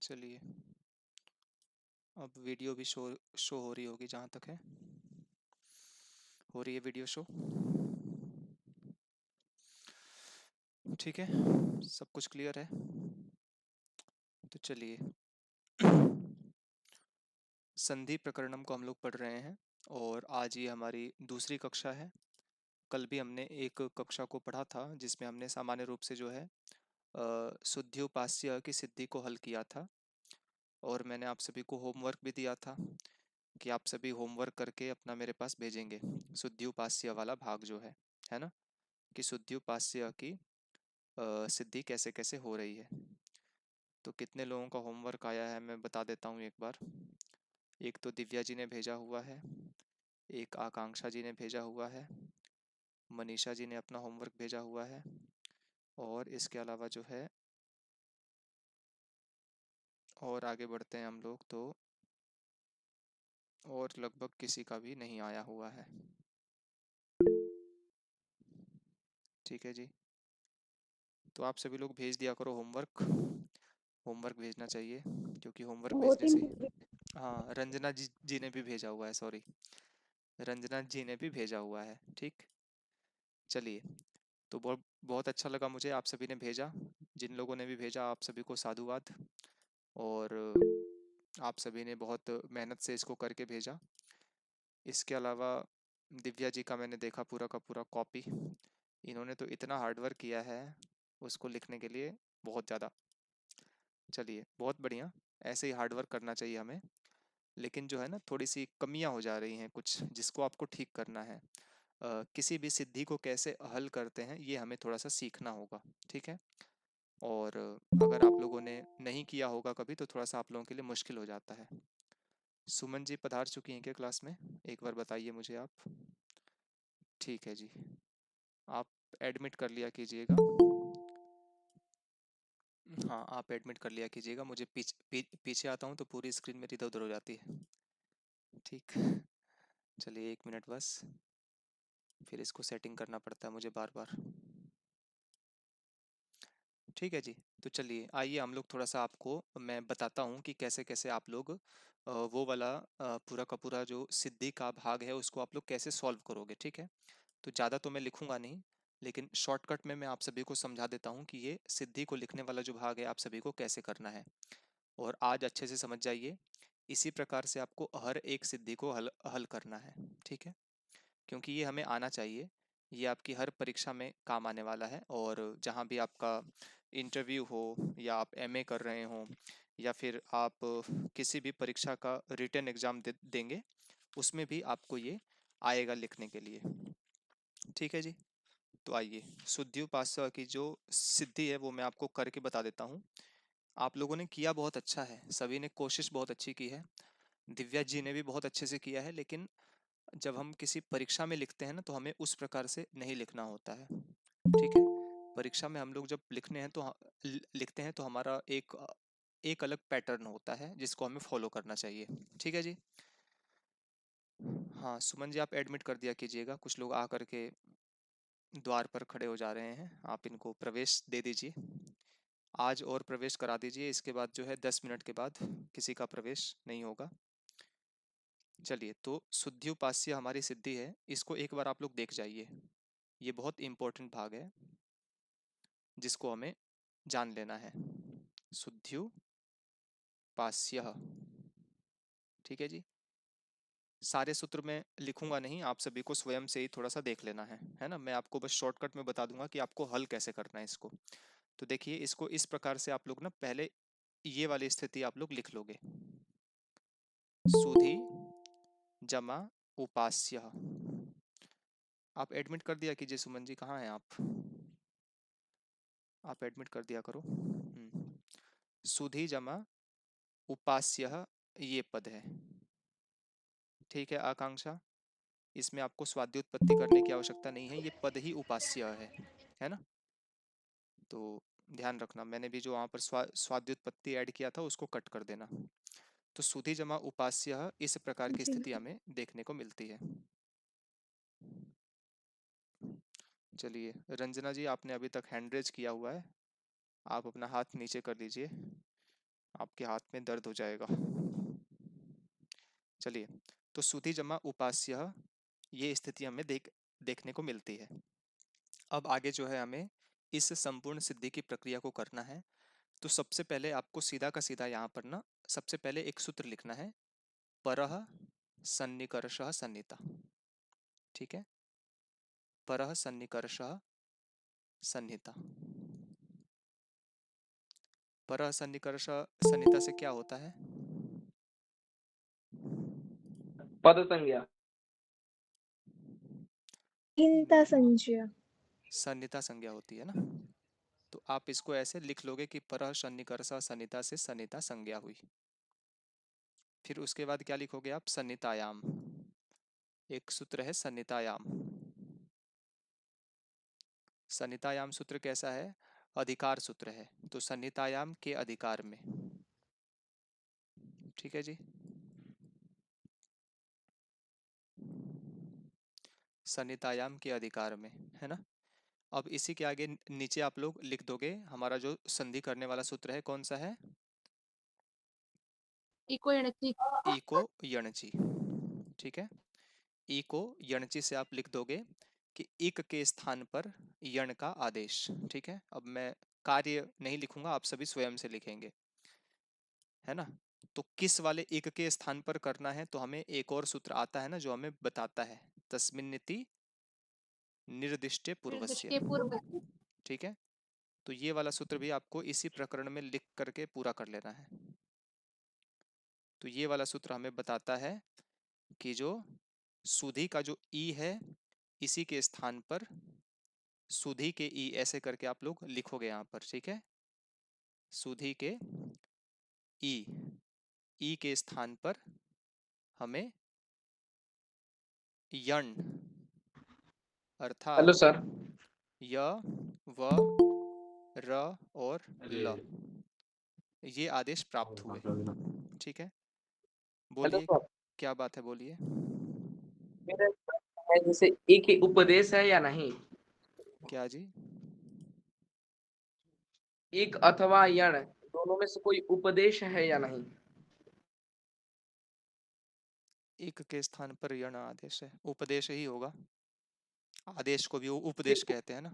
चलिए, अब वीडियो भी शो हो रही होगी जहाँ तक है। हो रही है वीडियो शो। ठीक है, सब कुछ क्लियर है। तो चलिए, संधि प्रकरणम को हम लोग पढ़ रहे हैं और आज ये हमारी दूसरी कक्षा है। कल भी हमने एक कक्षा को पढ़ा था जिसमें हमने सामान्य रूप से जो है शुद्ध्युपास्य की सिद्धि को हल किया था। और मैंने आप सभी को होमवर्क भी दिया था कि आप सभी होमवर्क करके अपना मेरे पास भेजेंगे शुद्ध्युपास्य वाला भाग जो है ना, कि शुद्ध्युपास्य की सिद्धि कैसे कैसे हो रही है। तो कितने लोगों का होमवर्क आया है मैं बता देता हूँ एक बार। एक तो दिव्या जी ने भेजा हुआ है, एक आकांक्षा जी ने भेजा हुआ है, मनीषा जी ने अपना होमवर्क भेजा हुआ है, और इसके अलावा जो है और आगे बढ़ते हैं हम लोग तो और लगभग किसी का भी नहीं आया हुआ है। ठीक है जी, तो आप सभी लोग भेज दिया करो होमवर्क। होमवर्क भेजना चाहिए क्योंकि होमवर्क दो भेजने तीन से ही। हाँ, रंजना जी ने भी भेजा हुआ है, सॉरी, रंजना जी ने भी भेजा हुआ है। ठीक, चलिए, तो बहुत बहुत अच्छा लगा मुझे, आप सभी ने भेजा। जिन लोगों ने भी भेजा आप सभी को साधुवाद। और आप सभी ने बहुत मेहनत से इसको करके भेजा। इसके अलावा दिव्या जी का मैंने देखा पूरा का पूरा कॉपी। इन्होंने तो इतना हार्डवर्क किया है उसको लिखने के लिए, बहुत ज़्यादा। चलिए, बहुत बढ़िया, ऐसे ही हार्डवर्क करना चाहिए हमें। लेकिन जो है ना, थोड़ी सी कमियां हो जा रही हैं कुछ, जिसको आपको ठीक करना है। किसी भी सिद्धि को कैसे हल करते हैं ये हमें थोड़ा सा सीखना होगा। ठीक है, और अगर आप लोगों ने नहीं किया होगा कभी तो थोड़ा सा आप लोगों के लिए मुश्किल हो जाता है। सुमन जी पधार चुकी हैं क्या क्लास में? एक बार बताइए मुझे आप। ठीक है जी, आप एडमिट कर लिया कीजिएगा। हाँ, आप एडमिट कर लिया कीजिएगा, मुझे पीछे आता हूँ तो पूरी स्क्रीन मेरी इधर उधर हो जाती है। ठीक, चलिए 1 मिनट बस, फिर इसको सेटिंग करना पड़ता है मुझे बार बार। ठीक है जी, तो चलिए आइए हम लोग थोड़ा सा आपको मैं बताता हूँ कि कैसे कैसे आप लोग वो वाला पूरा का पूरा जो सिद्धि का भाग है उसको आप लोग कैसे सॉल्व करोगे। ठीक है, तो ज़्यादा तो मैं लिखूंगा नहीं, लेकिन शॉर्टकट में मैं आप सभी को समझा देता हूँ कि ये सिद्धि को लिखने वाला जो भाग है आप सभी को कैसे करना है। और आज अच्छे से समझ जाइए, इसी प्रकार से आपको हर एक सिद्धि को हल हल करना है। ठीक है, क्योंकि ये हमें आना चाहिए, ये आपकी हर परीक्षा में काम आने वाला है। और जहाँ भी आपका इंटरव्यू हो, या आप एमए कर रहे हो, या फिर आप किसी भी परीक्षा का रिटन एग्जाम देंगे, उसमें भी आपको ये आएगा लिखने के लिए। ठीक है जी, तो आइए, शुद्ध्युपास्य की जो सिद्धि है वो मैं आपको करके बता देता हूँ। आप लोगों ने किया बहुत अच्छा है, सभी ने कोशिश बहुत अच्छी की है, दिव्या जी ने भी बहुत अच्छे से किया है। लेकिन जब हम किसी परीक्षा में लिखते हैं ना तो हमें उस प्रकार से नहीं लिखना होता है। ठीक है, परीक्षा में हम लोग जब लिखने हैं तो लिखते हैं तो हमारा एक एक अलग पैटर्न होता है जिसको हमें फॉलो करना चाहिए। ठीक है जी, हाँ सुमन जी आप एडमिट कर दिया कीजिएगा, कुछ लोग आ करके द्वार पर खड़े हो जा रहे हैं, आप इनको प्रवेश दे दीजिए आज, और प्रवेश करा दीजिए। इसके बाद जो है 10 मिनट के बाद किसी का प्रवेश नहीं होगा। चलिए, तो शुद्ध्युपास्य हमारी सिद्धि है, इसको एक बार आप लोग देख जाइए। ये बहुत इंपॉर्टेंट भाग है जिसको हमें जान लेना है। शुद्ध्युपास्य, ठीक है जी। सारे सूत्र में लिखूंगा नहीं, आप सभी को स्वयं से ही थोड़ा सा देख लेना है ना। मैं आपको बस शॉर्टकट में बता दूंगा कि आपको हल कैसे करना है इसको। तो देखिए, इसको इस प्रकार से आप लोग ना पहले ये वाली स्थिति आप लोग लिख लोगे, सुधि जमा उपास्य। आप एडमिट कर दिया कीजिए, सुमन जी कहाँ हैं आप एडमिट कर दिया करो। सुधि जमा उपास्य ये पद है। ठीक है आकांक्षा, इसमें आपको स्वाद्योत्पत्ति करने की आवश्यकता नहीं है, ये पद ही उपास्य है ना। तो ध्यान रखना, मैंने भी जो वहां पर स्वाद्योत्पत्ति ऐड किया था उसको कट कर देना। तो सुधि जमा उपास्य इस प्रकार की जी। स्थिति हमें देखने को मिलती है। चलिए, रंजना जी आपने अभी तक हैंड रेज किया हुआ है, आप अपना हाथ नीचे कर लीजिए आपके हाथ में दर्द हो जाएगा। चलिए, तो सुधि जमा उपास्य, ये स्थिति हमें देखने को मिलती है। अब आगे जो है हमें इस संपूर्ण सिद्धि की प्रक्रिया को करना है। तो सबसे पहले आपको सीधा का सीधा यहाँ पर ना सबसे पहले एक सूत्र लिखना है, परः सन्निकर्षः सन्निता। ठीक है, परः सन्निकर्षः सन्निता। परः सन्निकर्षः सन्निता से क्या होता है? पद संज्ञा। चिंता संचय। सन्निता संज्ञा होती है ना। तो आप इसको ऐसे लिख लोगे कि परः सन्निकर्षः सन्निता से सन्निता संज्ञा हुई। फिर उसके बाद क्या लिखोगे आप? सन्नितायाम। एक सूत्र है सन्नितायाम। सन्नितायाम सूत्र कैसा है? अधिकार सूत्र है, तो सन्नितायाम के अधिकार में। ठीक है जी, सन्नितायाम के अधिकार में, है ना। अब इसी के आगे नीचे आप लोग लिख दोगे हमारा जो संधि करने वाला सूत्र है, कौन सा है? इको यणचि। इको यणचि। ठीक है, इको यणचि से आप लिख दोगे कि इक के स्थान पर यण का आदेश। ठीक है, अब मैं कार्य नहीं लिखूंगा, आप सभी स्वयं से लिखेंगे, है ना। तो किस वाले इक के स्थान पर करना है, तो हमें एक और सूत्र आता है ना जो हमें बताता है, तस्मिन्निति निर्दिष्टे पूर्वस्य। निर्दिष्टे पूर्व। ठीक है, तो ये वाला सूत्र भी आपको इसी प्रकरण में लिख करके पूरा कर लेना है। तो ये वाला सूत्र हमें बताता है कि जो सुधि का जो ई है, इसी के स्थान पर सुधि के ई, ऐसे करके आप लोग लिखोगे यहाँ पर। ठीक है, सुधि के ई, ई के स्थान पर हमें यण हेलो अर्थात सर। य, व, र और ल, ये आदेश प्राप्त हुए। ठीक है, हेलो बोलिए सर, क्या बात है, बोलिए। मेरा प्रश्न है जैसे एक ही उपदेश है या नहीं? क्या जी? एक अथवा यण दोनों में से कोई उपदेश है या नहीं? एक के स्थान पर यण आदेश है, उपदेश ही होगा। आदेश को भी उपदेश फिर कहते हैं ना।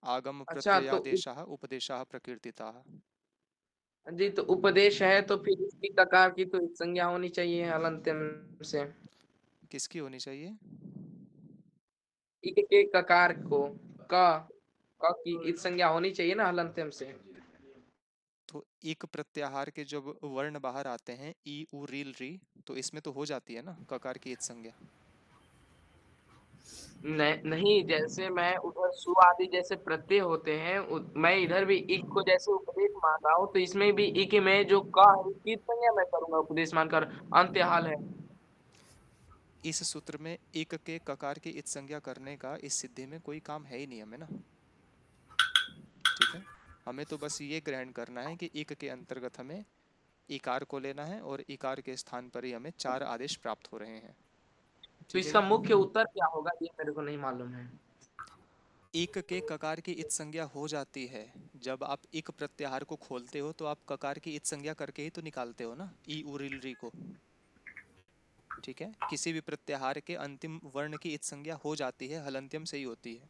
आगम अच्छा तो प्रत्ययादेशाः उपदेशाः प्रकीर्तिताः। जी, तो उपदेश है तो फिर इसकी ककार की तो संज्ञा होनी चाहिए हलंत्यम से। किसकी होनी चाहिए? इक के ककार को क की इत संज्ञा होनी चाहिए ना हलंत्यम से। तो एक प्रत्याहार के जब वर्ण बाहर आते हैं, ई उ रील री, तो इसमें तो हो जाती है ना ककार की इत संज्ञा। नहीं, जैसे मैं उधर सु आदि जैसे प्रत्यय होते हैं मैं इधर भी इक को जैसे उपदेश मान रहा हूँ, तो इसमें भी इक में जो क है इसकी संज्ञा मैं करूंगा उपदेश मानकर। अंत्यहाल है। इस सूत्र में एक के ककार की इत संज्ञा करने का इस सिद्धि में कोई काम है ही नहीं हमें ना। ठीक है, हमें तो बस ये ग्रहण करना है कि एक के अंतर्गत हमें इकार को लेना है, और इकार के स्थान पर ही हमें चार आदेश प्राप्त हो रहे हैं। तो ठीक है इसका जी। मुख्य उत्तर क्या होगा ये मेरे को नहीं मालूम है। एक के ककार की इत संज्ञा हो जाती है जब आप इक प्रत्याहार को खोलते हो, तो आप ककार की इत संज्ञा करके ही तो निकालते हो ना, ई उरिल री को। ठीक है, किसी भी प्रत्याहार के अंतिम वर्ण की इत संज्ञा हो जाती है, हलंत्यम से ही होती है।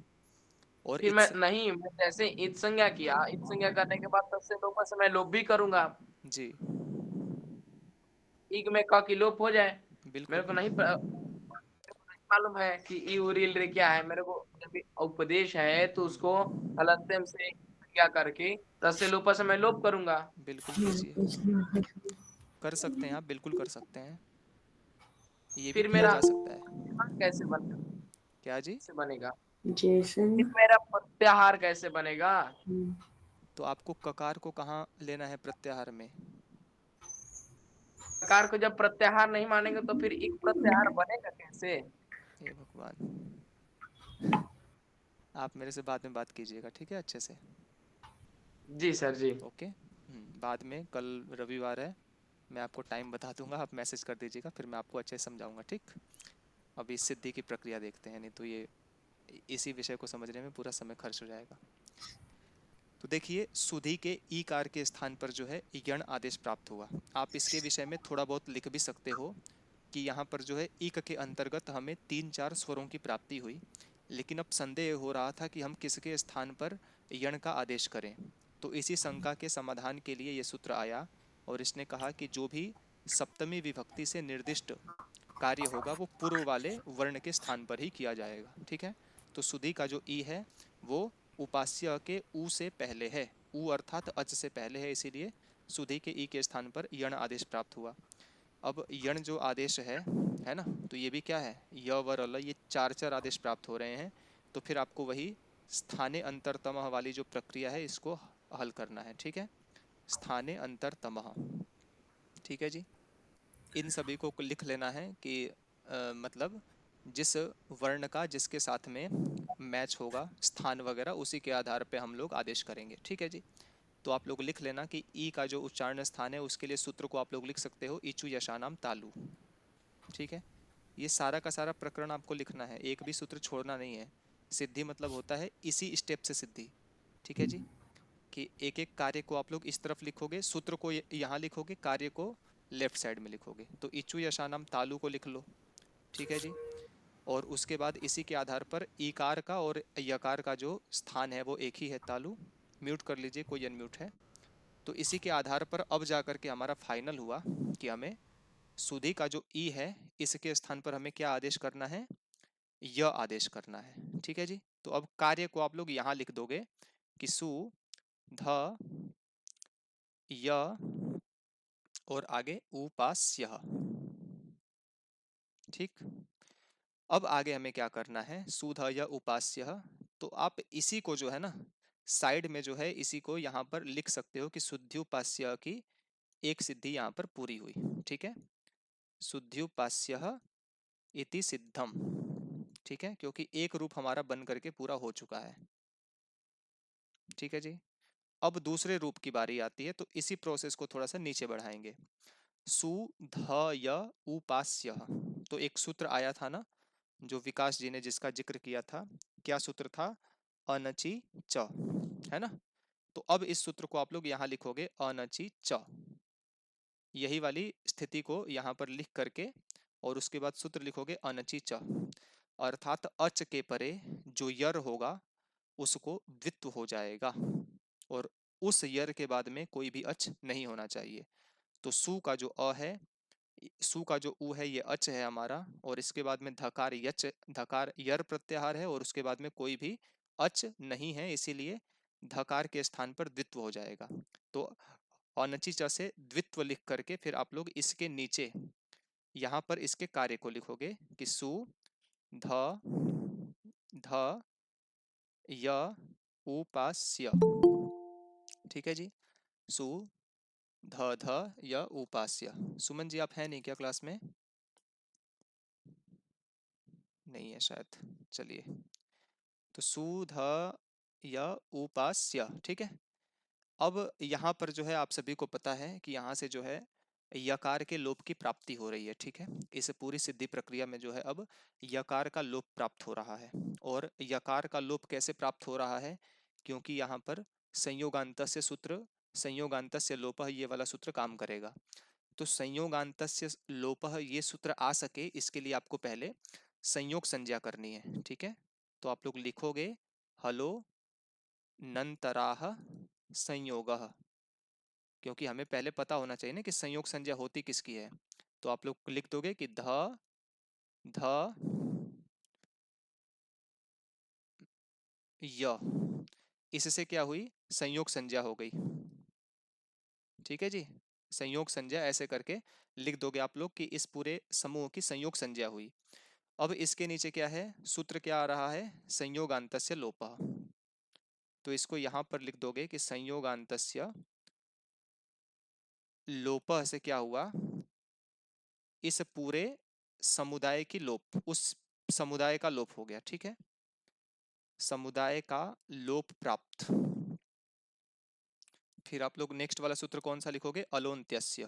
और फिर इत मैं जैसे इत संज्ञा किया, इत संज्ञा करने के बाद तस्य लोप से मैं लोप भी करूंगा। जी, इक में क की लोप हो जाए। बिल्कुल। मेरे को नहीं मालूम है कि ई उरिल रे क्या है। मेरे को जब भी उपदेश है तो उसको हलंत्यम से क्या करके तस्य लोप से मैं लोप करूंगा। बिल्कुल कीजिए, कर सकते हैं आप, बिल्कुल कर सकते हैं, ये भी फिर किया मेरा जा सकता है। कैसे बनेगा? क्या जी? कैसे बनेगा? जेसन। फिर मेरा प्रत्याहार कैसे बनेगा? तो आपको ककार को कहाँ लेना है प्रत्याहार में? प्रकार को जब प्रत्याहार नहीं मानेंगे तो फिर एक प्रत्याहार बनेगा कैसे? हे भगवान, आप मेरे से बाद में बात कीजिएगा, ठीक है, अच्छे से। जी सर जी। ओके, बाद में, कल रविवार है, मैं आपको टाइम बता दूंगा, आप मैसेज कर दीजिएगा, फिर मैं आपको अच्छे से समझाऊंगा, ठीक। अभी सिद्धि की प्रक्रिया देखते हैं, नहीं तो ये इसी विषय को समझने में पूरा समय खर्च हो जाएगा। तो तो देखिए सुधि के ईकार के स्थान पर जो है यण आदेश प्राप्त हुआ। आप इसके विषय में थोड़ा बहुत लिख भी सकते हो कि यहाँ पर जो है ईक के अंतर्गत हमें 3-4 स्वरों की प्राप्ति हुई, लेकिन अब संदेह हो रहा था कि हम किसके स्थान पर यण का आदेश करें। तो इसी शंका के समाधान के लिए ये सूत्र आया और इसने कहा कि जो भी सप्तमी विभक्ति से निर्दिष्ट कार्य होगा वो पूर्व वाले वर्ण के स्थान पर ही किया जाएगा। ठीक है, तो सुधि का जो ई है वो उपास्य के ऊ से पहले है, ऊ अर्थात अच से पहले है, इसीलिए सुधि के ई के स्थान पर यण आदेश प्राप्त हुआ। अब यण जो आदेश है ना, तो ये भी क्या है, य वर अल, ये 4-4 आदेश प्राप्त हो रहे हैं। तो फिर आपको वही स्थाने अंतरतमः वाली जो प्रक्रिया है इसको हल करना है। ठीक है, स्थाने अंतरतमः। ठीक है जी, इन सभी को लिख लेना है कि मतलब जिस वर्ण का जिसके साथ में मैच होगा स्थान वगैरह, उसी के आधार पे हम लोग आदेश करेंगे। ठीक है जी, तो आप लोग लिख लेना कि ई का जो उच्चारण स्थान है उसके लिए सूत्र को आप लोग लिख सकते हो इचु यशानाम तालु। ठीक है, ये सारा का सारा प्रकरण आपको लिखना है, एक भी सूत्र छोड़ना नहीं है। सिद्धि मतलब होता है इसी स्टेप से सिद्धि। ठीक है जी, कि एक एक कार्य को आप लोग इस तरफ लिखोगे, सूत्र को यहाँ लिखोगे, कार्य को लेफ्ट साइड में लिखोगे। तो इचु यशानाम तालु को लिख लो। ठीक है जी, और उसके बाद इसी के आधार पर ईकार का और यकार का जो स्थान है वो एक ही है, तालु। म्यूट कर लीजिए, कोई अनम्यूट है। तो इसी के आधार पर अब जाकर के हमारा फाइनल हुआ कि हमें सुधि का जो ई है इसके स्थान पर हमें क्या आदेश करना है, य आदेश करना है। ठीक है जी, तो अब कार्य को आप लोग यहाँ लिख दोगे कि सु ध य और आगे उपास्य। ठीक, अब आगे हमें क्या करना है, सुध या उपास्य। तो आप इसी को जो है ना साइड में जो है इसी को यहाँ पर लिख सकते हो कि शुद्ध्युपास्य की एक सिद्धि यहाँ पर पूरी हुई। ठीक है, शुद्ध्युपास्य इति सिद्धम। ठीक है, क्योंकि एक रूप हमारा बन करके पूरा हो चुका है। ठीक है जी, अब दूसरे रूप की बारी आती है, तो इसी प्रोसेस को थोड़ा सा नीचे बढ़ाएंगे। सु ध य उपास्य, तो एक सूत्र आया था ना जो विकास जी ने जिसका जिक्र किया था, क्या सूत्र था, अनचि च, है ना। तो अब इस सूत्र को आप लोग यहाँ लिखोगे अनचि च, यही वाली स्थिति को यहाँ पर लिख करके और उसके बाद सूत्र लिखोगे अनचि च, अर्थात अच के परे जो यर होगा उसको द्वित्व हो जाएगा और उस यर के बाद में कोई भी अच नहीं होना चाहिए। तो सु का जो अ है, सु का जो उ है ये अच है हमारा, और इसके बाद में धकार यच, धकार यर प्रत्याहार है और उसके बाद में कोई भी अच नहीं है, इसीलिए धकार के स्थान पर द्वित्व हो जाएगा। तो अनचि च से द्वित्व लिख करके फिर आप लोग इसके नीचे यहाँ पर इसके कार्य को लिखोगे कि सु ध ध य उपास्य। ठीक है जी, सु ध ध य उपास्य। सुमन जी आप हैं नहीं क्या क्लास में, नहीं है शायद, चलिए। तो सु ध य उपास्य। ठीक है, अब यहाँ पर जो है आप सभी को पता है कि यहाँ से जो है यकार के लोप की प्राप्ति हो रही है। ठीक है, इस पूरी सिद्धि प्रक्रिया में जो है अब यकार का लोप प्राप्त हो रहा है। और यकार का लोप कैसे प्राप्त हो रहा है, क्योंकि यहाँ पर संयोगान्तस्य सूत्र, संयोगान्तस्य लोपः ये वाला सूत्र काम करेगा। तो संयोगान्तस्य लोपः ये सूत्र आ सके इसके लिए आपको पहले संयोग संज्ञा करनी है। ठीक है, तो आप लोग लिखोगे हलो नंतराह संयोगः, क्योंकि हमें पहले पता होना चाहिए ना कि संयोग संज्ञा होती किसकी है। तो आप लोग लिख दोगे कि ध ध य, इससे क्या हुई, संयोग संज्ञा हो गई। ठीक है जी, संयोग संज्ञा ऐसे करके लिख दोगे आप लोग कि इस पूरे समूह की संयोग संज्ञा हुई। अब इसके नीचे क्या है, सूत्र क्या आ रहा है, संयोगान्तस्य लोपः। तो इसको यहां पर लिख दोगे कि संयोगान्तस्य लोपः से क्या हुआ, इस पूरे समुदाय की लोप, उस समुदाय का लोप हो गया। ठीक है, समुदाय का लोप प्राप्त। फिर आप लोग नेक्स्ट वाला सूत्र कौन सा लिखोगे, अलोन्त्यस्य,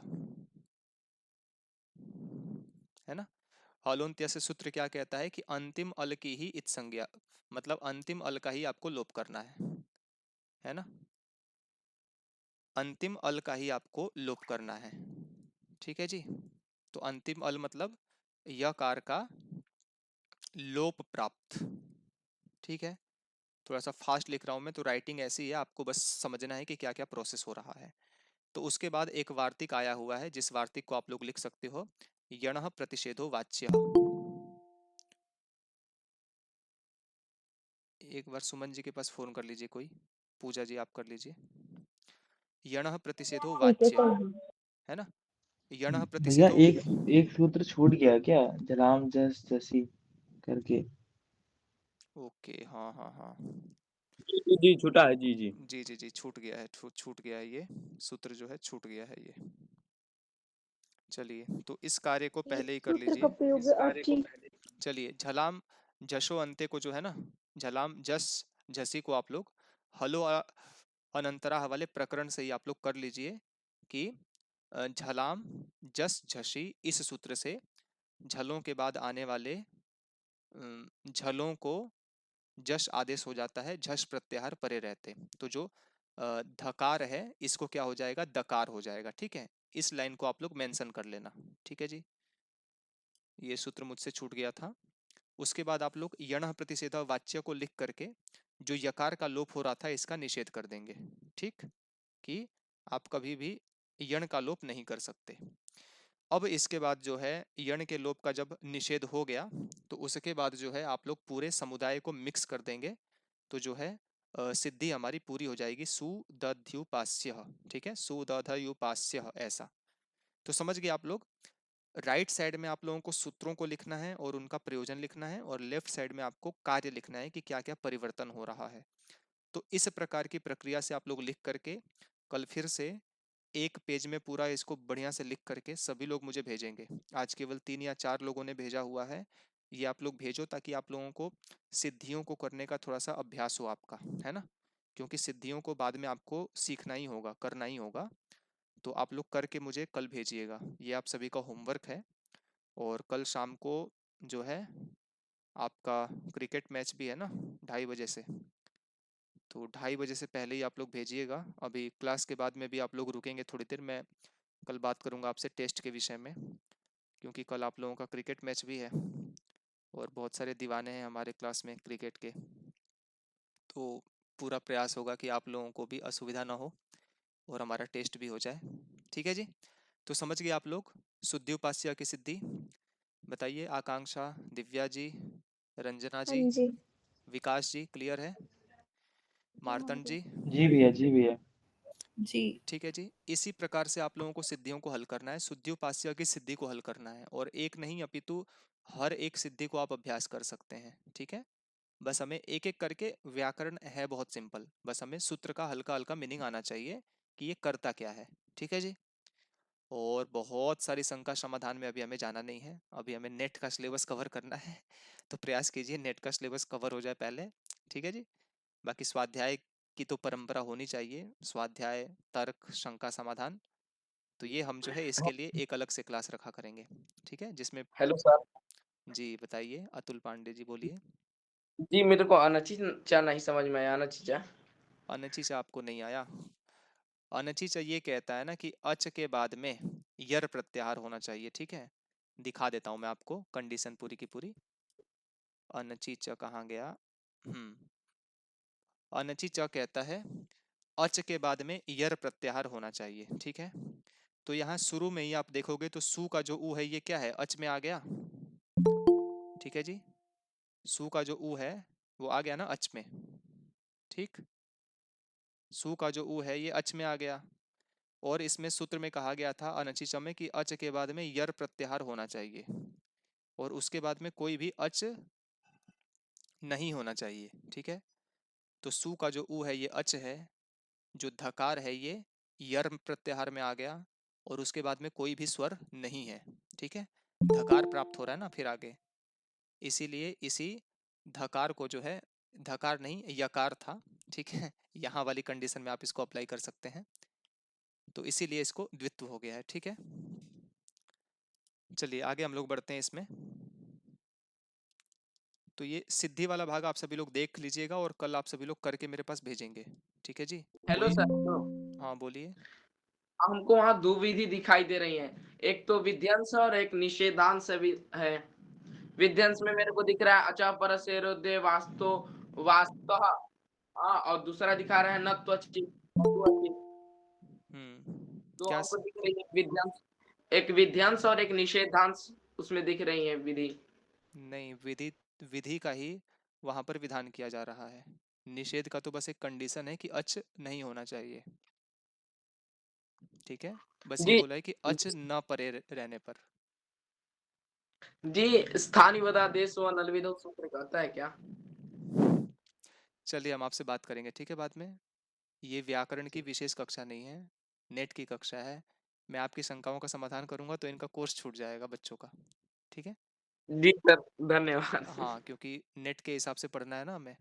है ना। अलोन्त्यस्य सूत्र क्या कहता है कि अंतिम अल की ही इत संज्ञा, मतलब अंतिम अल का ही आपको लोप करना है ना। अंतिम अल का ही आपको लोप करना है, ठीक है जी। तो अंतिम अल मतलब यकार का लोप प्राप्त, ठीक है। थोड़ा सा फास्ट लिख रहा हूं मैं, तो राइटिंग ऐसी है, आपको बस समझना है कि क्या क्या प्रोसेस हो रहा है। तो उसके बाद एक वार्तिक आया हुआ है, जिस वार्तिक को आप लोग लिख सकते हो यणः प्रतिषेधो वाच्य। एक बार सुमन जी के पास फोन कर लीजिए कोई, पूजा जी आप कर लीजिए। यणः प्रतिषेधो ठीक है, वाच्य, कर दूँ। है ना। यणः भैया प्रतिषेधो, एक एक सूत्र छूट गया क्या, जलाम जस जसी करके। ओके हाँ हाँ हाँ, जी जी छूटा है जी जी। जी जी जी छूट गया है, छूट गया है, ये सूत्र जो है छूट गया है ये। चलिए तो इस कार्य को ये पहले ही कर सूत्र का लीजिए। प्रयोग अच्छी चलिए झलाम झशो अंत्य को जो है ना, झलाम जस झसी को आप लोग हलो अनंतराह वाले प्रकरण से ही आप लोग कर लीजिए कि झलाम जस झसी, इस सूत्र से झलों के बाद आने वाले झलों को जश आदेश हो जाता है, झश प्रत्याहार परे रहते, तो जो धकार है इसको क्या हो जाएगा, दकार हो जाएगा, ठीक है। इस लाइन को आप लोग मेंशन कर लेना, ठीक है जी। ये सूत्र मुझसे छूट गया था। उसके बाद आप लोग यणः प्रतिषेधा वाच्य को लिख करके जो यकार का लोप हो रहा था इसका निषेध कर देंगे, ठीक, कि आप कभी भी यण का लोप नहीं कर सकते। अब इसके बाद जो है यण के लोप का जब निषेध हो गया, तो उसके बाद जो है आप लोग पूरे समुदाय को मिक्स कर देंगे, तो जो है सिद्धि हमारी पूरी हो जाएगी, सुदध्युपास्य, ठीक है, सुदध्युपास्य ऐसा। तो समझ गए आप लोग। राइट साइड में आप लोगों को सूत्रों को लिखना है और उनका प्रयोजन लिखना है, और लेफ्ट साइड में आपको कार्य लिखना है कि क्या क्या परिवर्तन हो रहा है। तो इस प्रकार की प्रक्रिया से आप लोग लिख करके कल फिर से एक पेज में पूरा इसको बढ़िया से लिख करके सभी लोग मुझे भेजेंगे। आज केवल 3 या 4 लोगों ने भेजा हुआ है, ये आप लोग भेजो ताकि आप लोगों को सिद्धियों को करने का थोड़ा सा अभ्यास हो आपका, है ना। क्योंकि सिद्धियों को बाद में आपको सीखना ही होगा, करना ही होगा, तो आप लोग करके मुझे कल भेजिएगा, ये आप सभी का होमवर्क है। और कल शाम को जो है आपका क्रिकेट मैच भी है ना 2:30 बजे से, तो 2:30 बजे से पहले ही आप लोग भेजिएगा। अभी क्लास के बाद में भी आप लोग रुकेंगे थोड़ी देर, मैं कल बात करूंगा आपसे टेस्ट के विषय में, क्योंकि कल आप लोगों का क्रिकेट मैच भी है और बहुत सारे दीवाने हैं हमारे क्लास में क्रिकेट के, तो पूरा प्रयास होगा कि आप लोगों को भी असुविधा ना हो और हमारा टेस्ट भी हो जाए, ठीक है जी। तो समझ गए आप लोग शुद्धि उपास्य की सिद्धि। बताइए आकांक्षा, दिव्या जी, रंजना हाँ जी, जी। विकास जी, क्लियर है, मार्तंड जी, जी भैया जी भैया। जी। ठीक है जी। इसी प्रकार से आप लोगों को सिद्धियों को हल करना है, शुद्धि उपास्य की सिद्धि को हल करना है, और एक नहीं अपितु हर एक सिद्धि को आप अभ्यास कर सकते हैं, ठीक है। बस हमें एक एक करके, व्याकरण है बहुत सिंपल, बस हमें सूत्र का हल्का हल्का मीनिंग आना चाहिए कि ये करता क्या है, ठीक है जी। और बहुत सारी शंका समाधान में अभी हमें जाना नहीं है, अभी हमें नेट का सिलेबस कवर करना है, तो प्रयास कीजिए नेट का सिलेबस कवर हो जाए पहले, ठीक है जी। बाकी स्वाध्याय की तो परंपरा होनी चाहिए, स्वाध्याय, तर्क, शंका समाधान, तो ये हम जो है इसके लिए एक अलग से क्लास रखा करेंगे, ठीक है, जिसमें हेलो सर। जी बताइए, अतुल पांडे जी बोलिए। जी मेरे को अनचिचा नहीं समझ में आया, अनचिचा। अनचिच आपको नहीं आया। अनचिच ये कहता है ना कि अच के बाद में यर प्रत्याहार होना चाहिए, ठीक है। दिखा देता हूं मैं आपको कंडीशन पूरी की पूरी। अनचिच कहाँ गया, अनचिच कहता है अच के बाद में यर प्रत्याहार होना चाहिए, ठीक है। तो यहाँ शुरू में ही आप देखोगे तो सु का जो उ है ये क्या है, अच में आ गया, ठीक है जी। सु का जो उ है वो आ गया ना अच में, ठीक। सु का जो उ है ये अच में आ गया, और इसमें सूत्र में कहा गया था अनचिच में कि अच के बाद में यर प्रत्याहार होना चाहिए, और उसके बाद में कोई भी अच नहीं होना चाहिए, ठीक है। तो सु का जो उ है ये अच है, जो धकार है ये यर प्रत्याहार में आ गया, और उसके बाद में कोई भी स्वर नहीं है, ठीक है। धकार प्राप्त हो रहा है ना फिर आगे, इसीलिए इसी धकार को जो है, धकार नहीं यकार था, ठीक है, यहाँ वाली कंडीशन में आप इसको अप्लाई कर सकते हैं, तो इसीलिए इसको द्वित्व हो गया है, ठीक है। चलिए आगे हम लोग बढ़ते हैं इसमें। तो ये सिद्धि वाला भाग आप सभी लोग देख लीजिएगा और कल आप सभी लोग करके मेरे पास भेजेंगे, ठीक है जी। हेलो कोई सर। हेलो। हाँ बोलिए। हमको वहाँ 2 विधि दिखाई दे रही हैं। एक तो विध्यंश और एक निषेधांश भी है। विध्यंश में मेरे को दिख रहा है अचा परसेरोदे वास्तो वास्तः, हाँ, और दूसरा दिखा रहा है न त्वचि त्वचि। तो क्या हमको दिख रही है विध्यंश, एक विध्यंश और एक निषेधांश उसमें दिख रही है विधि। नहीं, विधि विधि का ही वहां पर विधान किया जा रहा है। निषेध का तो बस एक कंडीशन है कि अच नहीं होना चाहिए। ठीक है, बस ये जी बोला है कि अच न परे रहने पर। जी, स्थानीय वदादेश व नलविदो सूत्र कहता है क्या? चलिए हम आपसे बात करेंगे, ठीक है, बाद में। ये व्याकरण की विशेष कक्षा नहीं है, नेट की कक्षा है। मैं आपकी शंकाओं का समाधान करूंगा तो इनका कोर्स छूट जाएगा बच्चों का। ठीक है। जी सर, धन्यवाद। हाँ, क्योंकि नेट के हिसाब से पढ़ना है ना हमें।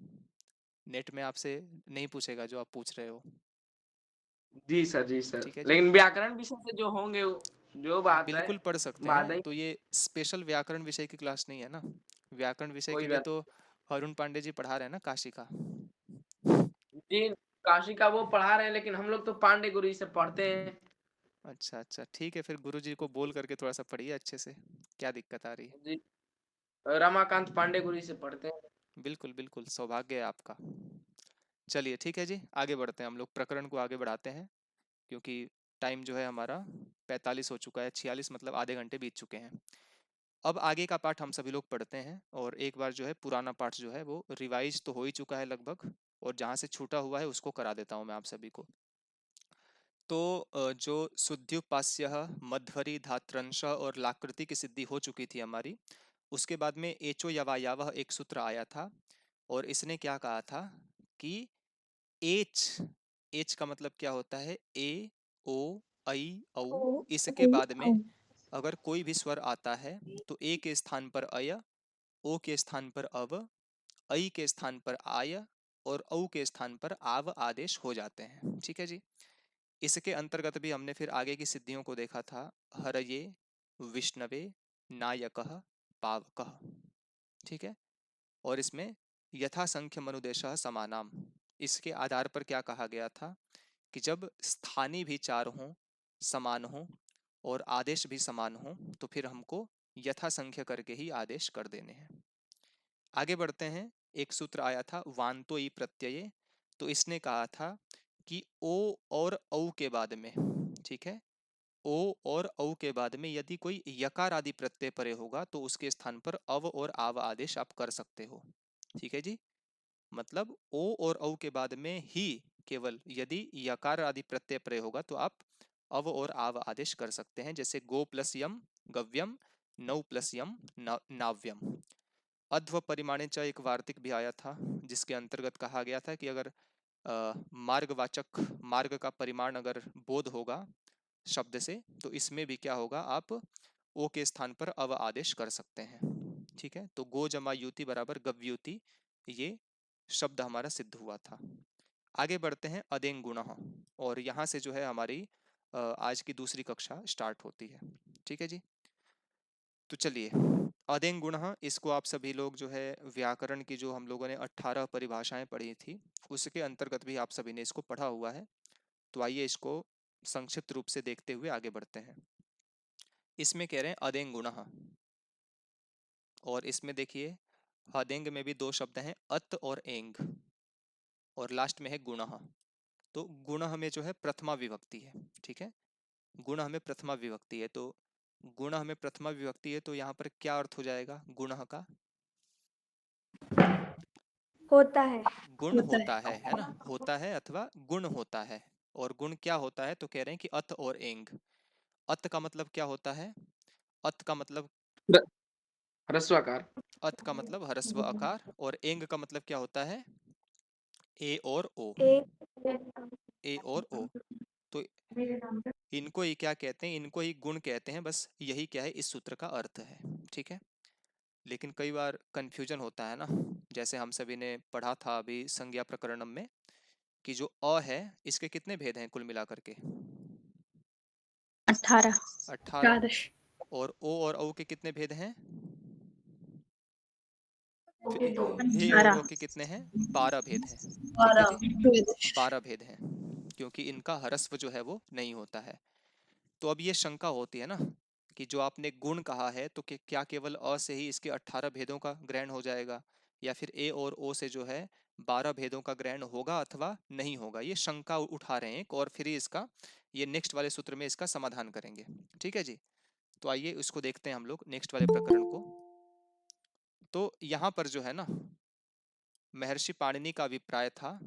नेट में आपसे नहीं पूछेगा जो आप पूछ रहे हो। जी सर, जी सर। ठीक है जी। लेकिन व्याकरण विषय से जो होंगे जो बात है, बिल्कुल पढ़ सकते बाद हैं, में तो ये स्पेशल व्याकरण विषय की क्लास नहीं है ना। व्याकरण विषय के कोई लिए बात। तो अरुण पांडे जी पढ़ा रहे हैं ना, काशी का। जी, काशी का वो पढ़ा रहे हैं, लेकिन हम लोग तो पांडे गुरु जी से पढ़ते हैं। अच्छा अच्छा, ठीक है, फिर गुरु जी को बोल करके थोड़ा सा पढ़िए अच्छे से। क्या दिक्कत आ रही है? जी, रमाकांत पांडे गुरु जी से पढ़ते हैं। बिल्कुल बिल्कुल, सौभाग्य है आपका। चलिए ठीक है जी, आगे बढ़ते हैं, हम लोग प्रकरण को आगे बढ़ाते हैं। क्योंकि टाइम जो है हमारा 45 हो चुका है, 46 मतलब आधे घंटे बीत चुके हैं। अब आगे का पाठ हम सभी लोग पढ़ते हैं, और एक बार जो है पुराना पाठ जो है वो रिवाइज तो हो ही चुका है लगभग, और जहाँ से छूटा हुआ है उसको करा देता हूँ मैं आप सभी को। तो जो शुद्ध्युपास्य, मध्वरी, धात्रंश और लाकृति की सिद्धि हो चुकी थी हमारी, उसके बाद में एचो यवायावह एक सूत्र आया था, और इसने क्या कहा था कि एच, एच का मतलब क्या होता है, ए ओ ऐ औ, ओ इसके ऐ बाद औ। में अगर कोई भी स्वर आता है तो ए के स्थान पर अय, ओ के स्थान पर अव, ऐ के स्थान पर आय, और औ के स्थान पर आव आदेश हो जाते हैं। ठीक है जी। इसके अंतर्गत भी हमने फिर आगे की सिद्धियों को देखा था। हरये, विष्णवे, नायकः, पावकः। ठीक है। और इसमें यथासंख्य मनुदेशः समानाम, इसके आधार पर क्या कहा गया था कि जब स्थानीय भी चार हों, समान हों, और आदेश भी समान हों, तो फिर हमको यथासंख्य करके ही आदेश कर देने हैं। आगे बढ़ते हैं। एक सूत्र आया था वांतो ई प्रत्यये, तो इसने कहा था कि ओ और औ के बाद में, ठीक है, ओ और औ के बाद में यदि कोई यकार आदि प्रत्यय परे होगा तो उसके स्थान पर अव और आव आदेश आप कर सकते हो। ठीक है जी। मतलब ओ और औ के बाद में ही केवल यदि यकार आदि प्रत्यय परे होगा तो आप अव और आव आदेश कर सकते हैं। जैसे गो प्लस यम गव्यम, नौ प्लस यम नाव्यम। अध्व परिमाणे च एक वार्तिक भी आया था, जिसके अंतर्गत कहा गया था कि अगर मार्गवाचक मार्ग का परिमाण अगर बोध होगा शब्द से, तो इसमें भी क्या होगा, आप ओ के स्थान पर अव आदेश कर सकते हैं। ठीक है। तो गो जमा युति बराबर गव्युति, ये शब्द हमारा सिद्ध हुआ था। आगे बढ़ते हैं अदेंग गुण, और यहाँ से जो है हमारी आज की दूसरी कक्षा स्टार्ट होती है। ठीक है जी। तो चलिए, अदेंग गुण, इसको आप सभी लोग जो है व्याकरण की जो हम लोगों ने 18 परिभाषाएं पढ़ी थी उसके अंतर्गत भी आप सभी ने इसको पढ़ा हुआ है। तो आइए इसको संक्षिप्त रूप से देखते हुए आगे बढ़ते हैं। इसमें कह रहे हैं अदेंग गुण, और इसमें देखिए अदेंग में भी दो शब्द हैं, अत और एंग, और लास्ट में है गुण। तो गुण हमें जो है प्रथमा विभक्ति है। ठीक है। गुण हमें प्रथमा विभक्ति है, तो गुण हमें प्रथमा विभक्ति है, तो यहाँ पर क्या अर्थ हो जाएगा गुण का? होता है। गुण होता है ना, होता है अथवा गुण होता है। और गुण क्या होता है, तो कह रहे हैं कि अत और एंग। अत का मतलब क्या होता है? अत का मतलब, ह्रस्वकार। अत का मतलब ह्रस्व आकार, और एंग का मतलब क्या होता है? ए और ओ। एक ए और ओ। तो इनको ही क्या कहते हैं, इनको ही गुण कहते हैं, बस यही क्या है इस सूत्र का अर्थ है। ठीक है। लेकिन कई बार कंफ्यूजन होता है ना, जैसे हम सभी ने पढ़ा था अभी संज्ञा प्रकरणम में कि जो अ है इसके कितने भेद हैं कुल मिलाकर के? 18 18। द्वादश और ओ और औ के कितने भेद हैं? ओके तो हे और 18 ओ के कितने हैं? 12 भेद हैं। ठीक है जी। 12 12 भेद हैं। क्योंकि इनका ह्रस्व जो है वो नहीं होता है। तो अब ये शंका होती है ना कि जो आपने गुण कहा है तो क्या केवल अ से ही इसके 18 भेदों का ग्रहण हो जाएगा, या फिर ए और ओ से जो है 12 भेदों का ग्रहण होगा अथवा नहीं होगा। ये शंका उठा रहे हैं एक, और फिर इसका ये नेक्स्ट वाले सूत्र में इसका समाधान करेंगे। ठीक है जी। तो आइए इसको देखते हैं हम लोग नेक्स्ट वाले प्रकरण को। तो यहाँ पर जो है ना महर्षि पाणिनि का अभिप्राय था,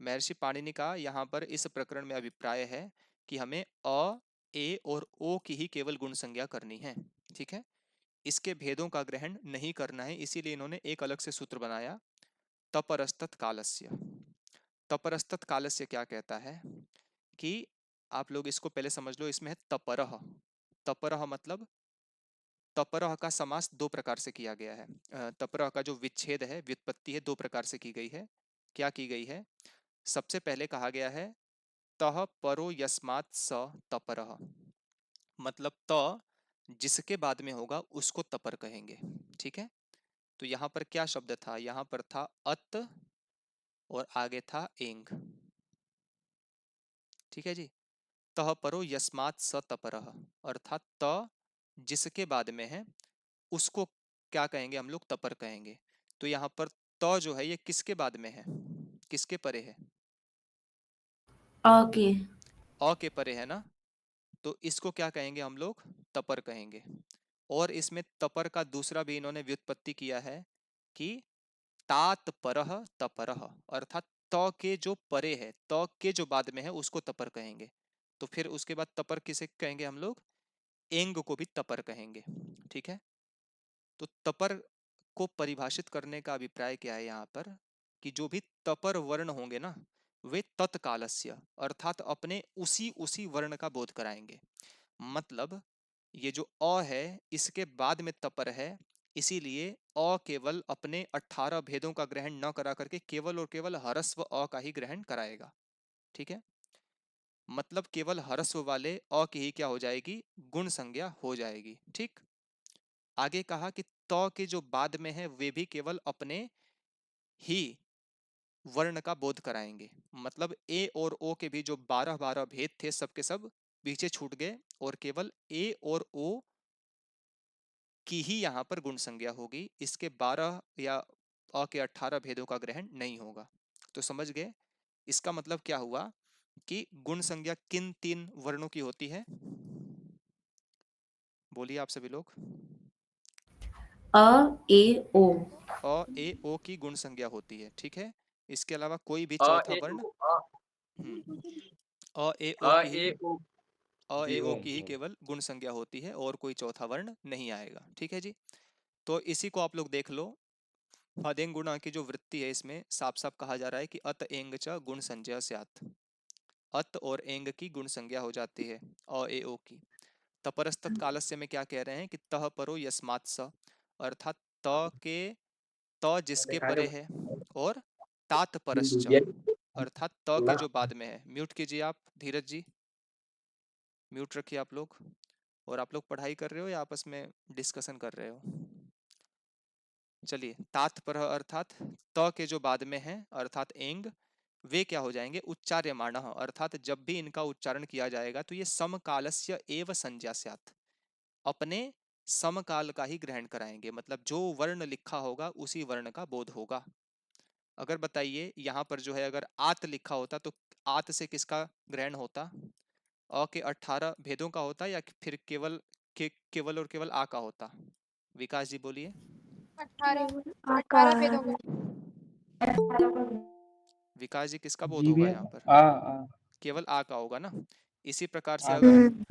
महर्षि पाणिनि का यहाँ पर इस प्रकरण में अभिप्राय है कि हमें अ, ए और ओ की ही केवल गुण संज्ञा करनी है। ठीक है, इसके भेदों का ग्रहण नहीं करना है, इसीलिए इन्होंने एक अलग से सूत्र बनाया, तपरस्तत कालस्य। तपरस्तत कालस्य क्या कहता है कि आप लोग इसको पहले समझ लो, इसमें है तपरह। तपरह मतलब तपरह का समास दो प्रकार से किया गया है। तपरह का जो विच्छेद है, व्युत्पत्ति है, दो प्रकार से की गई है। क्या की गई है? सबसे पहले कहा गया है तह परो यस्मात् स तपरः, मतलब त जिसके बाद में होगा उसको तपर कहेंगे। ठीक है, तो यहाँ पर क्या शब्द था? यहाँ पर था अत और आगे था एंग। ठीक है जी, तह परो यस्मात् स तपरः, अर्थात त जिसके बाद में है उसको क्या कहेंगे हम लोग? तपर कहेंगे। तो यहाँ पर त जो है ये किसके बाद में है, किसके परे है? ओके। अ के परे है ना, तो इसको क्या कहेंगे हम लोग? तपर कहेंगे। और इसमें तपर का दूसरा भी इन्होंने व्युत्पत्ति किया है कि तात परह तपरह, अर्थात त के जो परे है, त के जो बाद में है उसको तपर कहेंगे। तो फिर उसके बाद तपर किसे कहेंगे हम लोग? एंग को भी तपर कहेंगे। ठीक है, तो तपर को परिभाषित करने का अभिप्राय क्या है यहाँ पर कि जो भी तपर वर्ण होंगे ना वे तत्कालस्य, अर्थात अपने उसी उसी वर्ण का बोध कराएंगे। मतलब ये जो अ है इसके बाद में तपर है, इसीलिए अ केवल अपने 18 भेदों का ग्रहण न करा करके केवल और केवल ह्रस्व अ का ही ग्रहण कराएगा। ठीक है, मतलब केवल ह्रस्व वाले अ की ही क्या हो जाएगी? गुण संज्ञा हो जाएगी। ठीक, आगे कहा कि त के जो बाद में है वे भी केवल अपने ही वर्ण का बोध कराएंगे। मतलब ए और ओ के भी जो 12-12 भेद थे सबके सब पीछे छूट गए, और केवल ए और ओ की ही यहाँ पर गुण संज्ञा होगी। इसके 12 या अ के 18 भेदों का ग्रहण नहीं होगा। तो समझ गए इसका मतलब क्या हुआ कि गुण संज्ञा किन तीन वर्णों की होती है? बोलिए आप सभी लोग। अ ए ओ। अ ए ओ की गुण संज्ञा होती है। ठीक है, इसके अलावा कोई भी अ चौथा ए वर्ण, ओ अ अ ए ओ अ की ही ए ओ अ जी ए ओ ओम की ही ओम। केवल गुण संज्ञा होती है और कोई चौथा वर्ण नहीं आएगा। ठीक है जी, तो इसी को आप लोग देख लो। हदेंग गुणा की जो वृत्ति है इसमें साफ साफ कहा जा रहा है कि अत एंग च गुण संज्ञा स्यात्। अत और एंग की गुण संज्ञा हो जाती है अ ए ओ की। तपरस्तत कालस्य में क्या कह रहे हैं कि तह परो यस्मात् स, अर्थात त के त जिसके परे है, और तात परश्च, अर्थात त के जो बाद में है। म्यूट कीजिए आप धीरज जी, म्यूट रखिए आप लोग। और आप लोग पढ़ाई कर रहे हो या आपस में डिस्कशन कर रहे हो? चलिए, तात पर अर्थात त के जो बाद में है अर्थात एंग, वे क्या हो जाएंगे? उच्चार्यमाणः, अर्थात जब भी इनका उच्चारण किया जाएगा तो ये समकालस्य एव संज्ञा स्यात्, अपने समकाल का ही ग्रहण कराएंगे। मतलब जो वर्ण लिखा होगा उसी वर्ण का बोध होगा। अगर बताइए यहाँ पर जो है अगर आत लिखा होता तो आत से किसका ग्रहण होता? अ के 18 भेदों का होता या फिर केवल और केवल आ का होता? विकास जी बोलिए। 18 केवल 18 आकार भेदों का। विकास जी किसका बोध जी होगा भैया। यहाँ पर? आ केवल आ का होगा ना। इसी प्रकार से आ अगर का।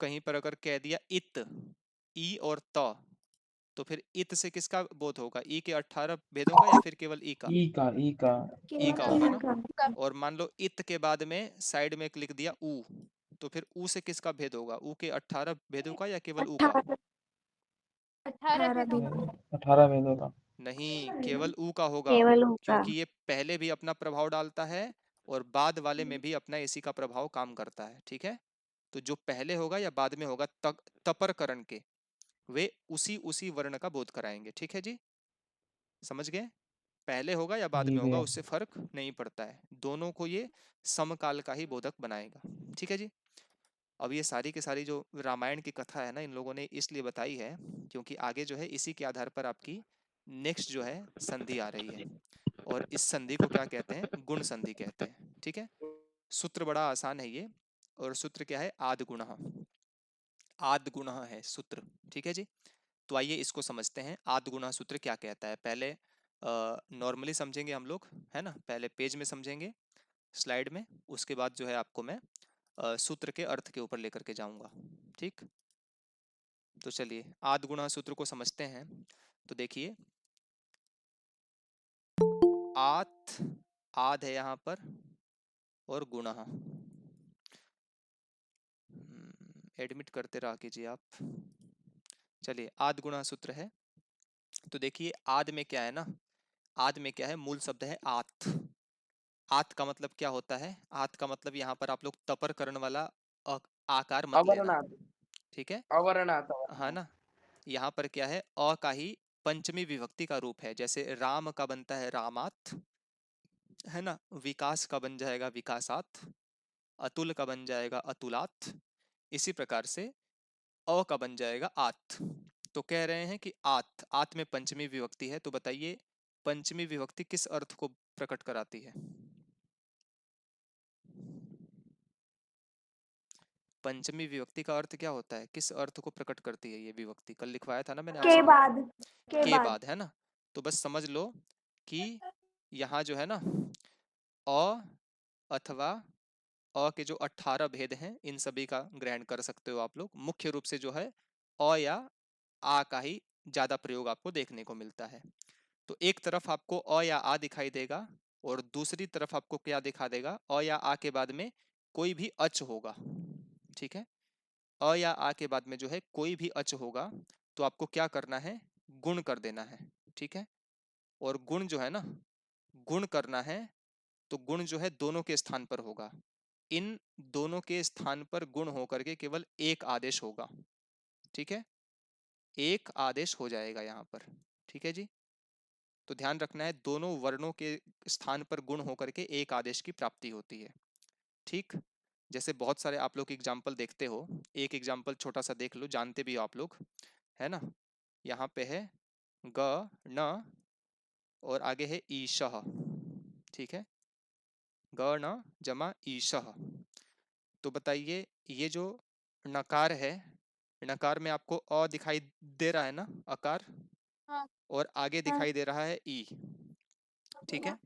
कहीं पर अगर कह दिया इत, ई और त, तो फिर इत से किसका बोध होगा? ई के 18 भेदों का या फिर केवल ई का? ई का। ई केवल का ई होगा ना। का। और मान लो इत के बाद में साइड में एक लिख दिया ऊ, तो फिर ऊ से किसका भेद होगा? ऊ के 18 भेदों का या केवल ऊ का? 18 18 भेदों भेदों का। का। 18 भेदों का। नहीं, केवल ऊ का होगा, केवल ऊ का। क्योंकि ये पहले भी अपना प्रभाव डालता है और बाद वाले में भी अपना इसी का प्रभाव काम करता है। ठीक है, तो जो पहले होगा या बाद में होगा तपर करण के, वे उसी उसी वर्ण का बोध कराएंगे। ठीक है जी, समझ गए? पहले होगा या बाद जी में होगा भैया। उससे फर्क नहीं पड़ता है, दोनों को ये समकाल का ही बोधक बनाएगा। ठीक है जी। अब ये सारी की सारी जो रामायण की कथा है ना, इन लोगों ने इसलिए बताई है क्योंकि आगे जो है इसी के आधार पर आपकी नेक्स्ट जो है संधि आ रही है, और इस संधि को क्या कहते हैं, गुण संधि कहते हैं। ठीक है, सूत्र बड़ा आसान है ये, और सूत्र क्या है, आद गुणः, आद गुणः है सूत्र। ठीक है जी। तो आइए इसको समझते हैं, आद गुणः सूत्र क्या कहता है। पहले नॉर्मली समझेंगे हम लोग, है ना, पहले पेज में समझेंगे स्लाइड में, उसके बाद जो है आपको मैं सूत्र के अर्थ के ऊपर लेकर के जाऊंगा। ठीक, तो चलिए आद गुणा सूत्र को समझते हैं। तो देखिए, आत, आद है यहाँ पर, और गुणः, एडमिट करते रहा कीजिए आप। चलिए आद गुणा सूत्र है। तो देखिए आद में क्या है ना, आद में क्या है, मूल शब्द है आत। आत का मतलब क्या होता है, आत का मतलब यहाँ पर आप लोग तपर करण वाला आकार मत लेना। अवर्णात, ठीक है, अवर्णात, हाँ अवर्णात। ना, यहाँ पर क्या है, अ का ही पंचमी विभक्ति का रूप है, जैसे राम का बनता है रामात, है ना, विकास का बन जाएगा विकासात, अतुल का बन जाएगा अतुलात, इसी प्रकार से अ का बन जाएगा आत। तो कह रहे हैं कि आत, आत में पंचमी विभक्ति है, तो बताइए पंचमी विभक्ति किस अर्थ को प्रकट कराती है। पंचमी विभक्ति का अर्थ क्या होता है, किस अर्थ को प्रकट करती है ये विभक्ति, कल लिखवाया था ना मैंने के आपसे ये, बाद, के के बाद। बाद, है ना। तो बस समझ लो कि यहाँ जो है ना, अ अथवा अ के जो 18 भेद हैं इन सभी का ग्रहण कर सकते हो आप लोग। मुख्य रूप से जो है अ या आ का ही ज्यादा प्रयोग आपको देखने को मिलता है। तो एक तरफ आपको अ या आ दिखाई देगा, और दूसरी तरफ आपको क्या दिखा देगा, अ या आ के बाद में कोई भी अच होगा। ठीक है, अ या आ के बाद में जो है कोई भी अच होगा, तो आपको क्या करना है, गुण कर देना है। ठीक है, और गुण जो है ना, गुण करना है, तो गुण जो है दोनों के स्थान पर होगा। इन दोनों के स्थान पर गुण होकर के केवल एक आदेश होगा। ठीक है, एक आदेश हो जाएगा यहाँ पर। ठीक है जी, तो ध्यान रखना है दोनों वर्णों के स्थान पर गुण होकर के एक आदेश की प्राप्ति होती है। ठीक, जैसे बहुत सारे आप लोग एग्जाम्पल देखते हो, एक एग्जाम्पल छोटा सा देख लो, जानते भी हो आप लोग, है ना। यहाँ पे है ग न, और आगे है ईशः। ठीक है, ग न जमा ईशः। तो बताइए ये जो नकार है, नकार में आपको अ दिखाई दे रहा है ना, अकार, हाँ। और आगे हाँ। दिखाई दे रहा है ई। ठीक है,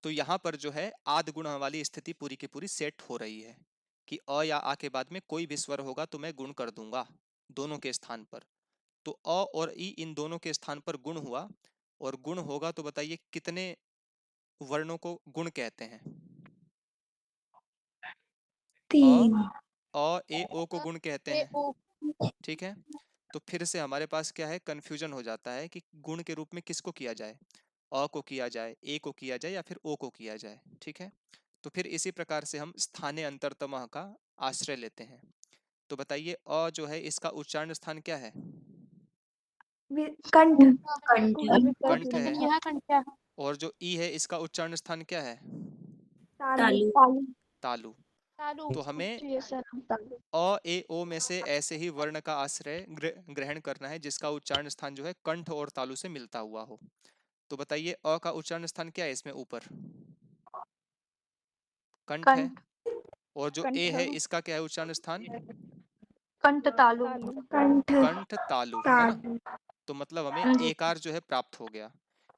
तो यहाँ पर जो है आद गुण वाली स्थिति पूरी की पूरी सेट हो रही है कि अ या आ के बाद में कोई भी स्वर होगा तो मैं गुण कर दूंगा दोनों के स्थान पर। तो अ और ई इन दोनों के स्थान पर गुण हुआ, और गुण होगा तो बताइए कितने वर्णों को गुण कहते हैं। अ, तीन। ए ओ को गुण कहते ए हैं। ओ। ठीक है, तो फिर से हमारे पास क्या है, कंफ्यूजन हो जाता है कि गुण के रूप में किसको किया जाए, अ को किया जाए, ए को किया जाए, या फिर ओ को किया जाए। ठीक है, तो फिर इसी प्रकार से हम स्थाने अंतरतमः का आश्रय लेते हैं। तो बताइए अ जो है इसका उच्चारण स्थान क्या है, कंठ। कंठ। कंठ है, यहाँ कंठा है। और जो ई है इसका उच्चारण स्थान क्या है, तालु। तालु। तालु। तालु। तो हमें जी सर, तालु। अ ए ओ में से ऐसे ही वर्ण का आश्रय ग्रहण करना है जिसका उच्चारण स्थान जो है कंठ और तालु से मिलता हुआ हो। तो बताइए अ का उच्चारण स्थान क्या है इसमें, ऊपर कंठ है, कंठ। और जो ए कंठ। है इसका क्या है उच्चारण स्थान, कंठ तालु। कंठ कंठ तालु, है ना। तालु। तो मतलब हमें हाँ जी। एकार जो है प्राप्त हो गया।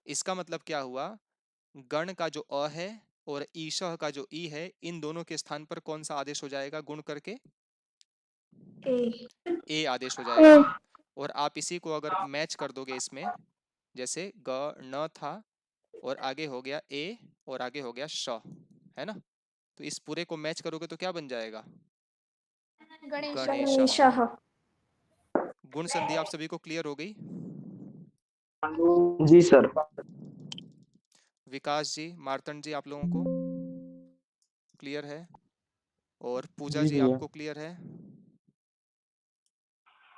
इसका मतलब क्या हुआ, गण का जो अ है और ईशः का जो ई है, इन दोनों के स्थान पर कौन सा आदेश हो जाएगा गुण करके, ए। ए आदेश हो जाएगा। और आप इसी को अगर मैच कर दोगे इसमें, जैसे ग न था, और आगे हो गया ए, और आगे हो गया श, है ना। तो इस पूरे को मैच करोगे तो क्या बन जाएगा, गणेश। गणेशः। गणेशः। गुण संधि आप सभी को क्लियर हो गई। जी सर। विकास जी, मार्तंड जी, आप लोगों को क्लियर है, और पूजा जी जी भैया। आपको क्लियर है।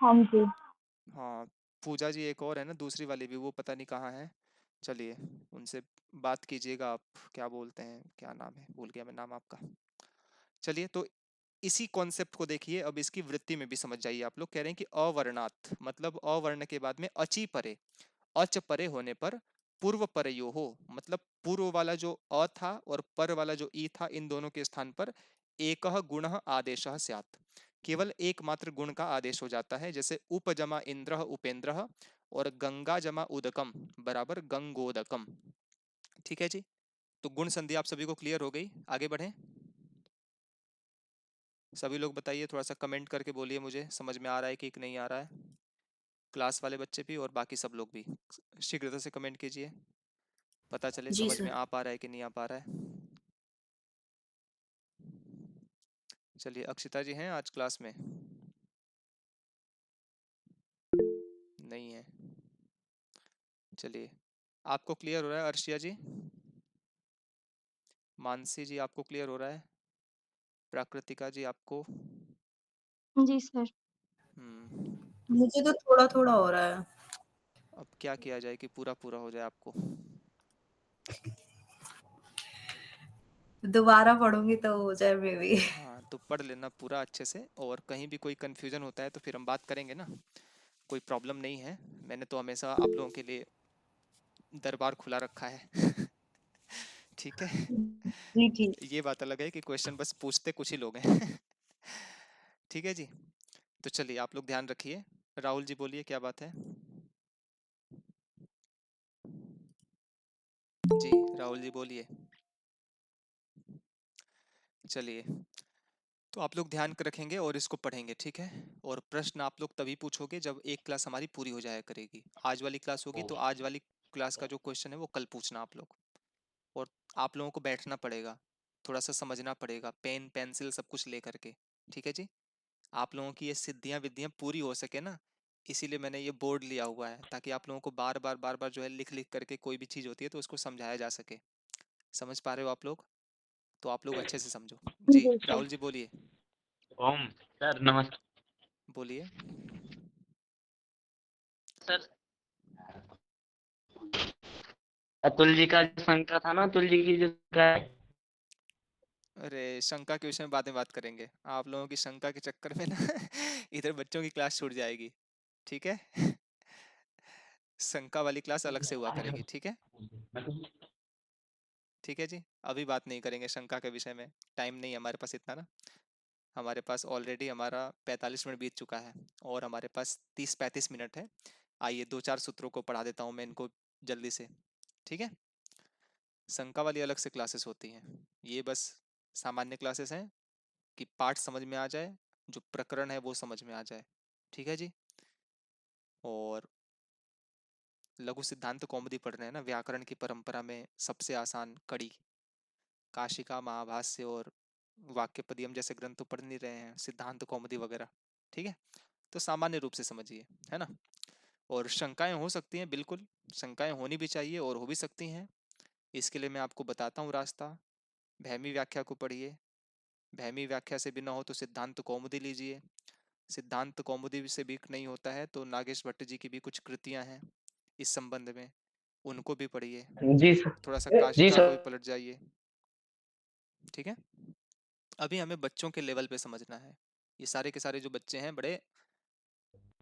हाँ जी। हाँ, पूजा जी एक और है ना दूसरी वाली भी, वो पता नहीं कहाँ है। चलिए उनसे बात कीजिएगा आप, क्या बोलते हैं, क्या नाम है, भूल गया मैं नाम आपका। चलिए तो इसी कॉन्सेप्ट को देखिए, अब इसकी वृत्ति में भी समझ जाइए। आप लोग कह रहे हैं कि अवर्णात मतलब अवर्ण के बाद में अची परे, अच परे होने पर पूर्व परयो हो, मतलब पूर्व वाला जो अ था और पर वाला जो ई था, इन दोनों के स्थान पर एकह गुणः आदेशः स्यात्, केवल एकमात्र गुण का आदेश हो जाता है। जैसे उप जमा इंद्रः उपेंद्रः और गंगा जमा उदकम बराबर गंगोदकम। ठीक है जी, तो गुण संधि आप सभी को क्लियर हो गई। आगे बढ़ें, सभी लोग बताइए, थोड़ा सा कमेंट करके बोलिए मुझे समझ में आ रहा है कि नहीं आ रहा है। क्लास वाले बच्चे भी और बाकी सब लोग भी शीघ्रता से कमेंट कीजिए, पता चले जी समझ में सर। आ पा रहा है कि नहीं आ पा रहा है। चलिए अक्षिता जी हैं आज क्लास में? नहीं है। चलिए, आपको क्लियर हो रहा है अर्शिया जी? मानसी जी आपको क्लियर हो रहा है? प्राकृतिका जी आपको? जी सर। मुझे तो थोड़ा थोड़ा हो रहा है। अब क्या किया जाए कि पूरा पूरा हो जाए आपको? दोबारा पढ़ूंगी तो हो जाए मे बी। हाँ तो पढ़ लेना पूरा अच्छे से, और कहीं भी कोई कंफ्यूजन होता है तो फिर हम बात करेंगे ना, कोई प्रॉब्लम नहीं है। मैंने तो हमेशा आप लोगों के लिए दरबार खुला रखा है। ठीक है, जी ठीक। ये बात अलग है कि क्वेश्चन बस पूछते कुछ ही लोग हैं। ठीक है जी, तो चलिए आप लोग ध्यान रखिए। राहुल जी बोलिए क्या बात है? जी राहुल जी बोलिए। चलिए, तो आप लोग ध्यान रखेंगे और इसको पढ़ेंगे, ठीक है? और प्रश्न आप लोग तभी पूछोगे जब एक क्लास हमारी पूरी हो जाया करेगी। आज वाली क्लास होगी तो आज वाली क्लास का जो क्वेश्चन है वो कल पूछना आप लोग। और आप लोगों को बैठना पड़ेगा, थोड़ा सा समझना पड़ेगा, पेन पेंसिल सब कुछ ले करके। ठीक है जी, आप लोगों की ये सिद्धियां विद्यां पूरी हो सके ना, इसीलिए मैंने ये बोर्ड लिया हुआ है, ताकि आप लोगों को बार बार जो है लिख लिख करके कोई भी चीज़ होती है तो उसको समझाया जा सके। समझ पा रहे हो आप लोग? तो आप लोग अच्छे से समझो। जी जी सर। राहुल जी बोलिए। ओम सर नमस्ते बोलिए। सर। अतुल जी का जो शंका था ना, अतुल जी की जो शंका है, अरे शंका के विषय में बाद में बात करेंगे, आप लोगों की शंका के चक्कर में ना इधर बच्चों की क्लास छूट जाएगी। ठीक है, शंका वाली क्लास अलग से हुआ करेगी, ठीक है? ठीक है जी, अभी बात नहीं करेंगे शंका के विषय में, टाइम नहीं है हमारे पास इतना ना। हमारे पास ऑलरेडी हमारा 45 मिनट बीत चुका है और हमारे पास 30-35 मिनट है। आइए दो चार सूत्रों को पढ़ा देता हूँ मैं इनको जल्दी से। ठीक है, शंका वाली अलग से क्लासेस होती हैं, ये बस सामान्य क्लासेस हैं कि पाठ समझ में आ जाए, जो प्रकरण है वो समझ में आ जाए। ठीक है जी, और लघु सिद्धांत कौमुदी पढ़ रहे हैं ना, व्याकरण की परंपरा में सबसे आसान कड़ी, काशिका महाभाष्य और वाक्य पदियम जैसे ग्रंथ तो पढ़ नहीं रहे हैं, सिद्धांत कौमुदी वगैरह। ठीक है, तो सामान्य रूप से समझिए, है ना? और शंकाएं हो सकती हैं, बिल्कुल शंकाएं होनी भी चाहिए और हो भी सकती हैं। इसके लिए मैं आपको बताता हूँ रास्ता। भैमी व्याख्या को पढ़िए, भैमी व्याख्या से भी ना हो तो सिद्धांत कौमुदी लीजिए, सिद्धांत कौमुदी से भी नहीं होता है तो नागेश भट्ट जी की भी कुछ कृतियां हैं इस संबंध में, उनको भी पढ़िए। जी सर। थोड़ा सा जी काशिका को भी सर। पलट जाइए। ठीक है, अभी हमें बच्चों के लेवल पे समझना है। ये सारे के सारे जो बच्चे हैं बड़े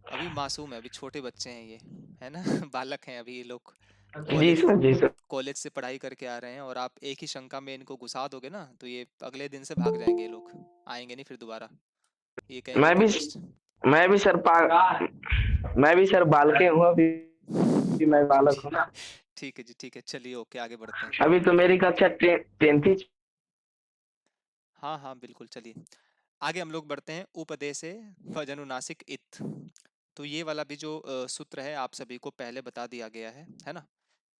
अभी मासूम है, अभी छोटे बच्चे हैं ये, है ना? बालक हैं अभी ये लोग, जी कॉलेज सर। जी सर। कॉलेज से पढ़ाई करके आ रहे हैं, और आप एक ही शंका में इनको घुसा दोगे ना तो ये अगले दिन से भाग जाएंगे, ये लोग आएंगे नहीं फिर दोबारा। ये कहेंगे मैं कि भी मिस्ट मैं भी सर मैं भी सर बालके हूँ अभी। मैं बालक हूँ ना। ठीक है जी, ठीक है, चलिए ओके आगे बढ़ते हैं। अभी तो मेरी कक्षा 10th ही। हाँ हाँ बिल्कुल, चलिए आगे हम लोग बढ़ते हैं। उपदेशे भजनुनासिक इत, तो ये वाला भी जो सूत्र है आप सभी को पहले बता दिया गया है ना?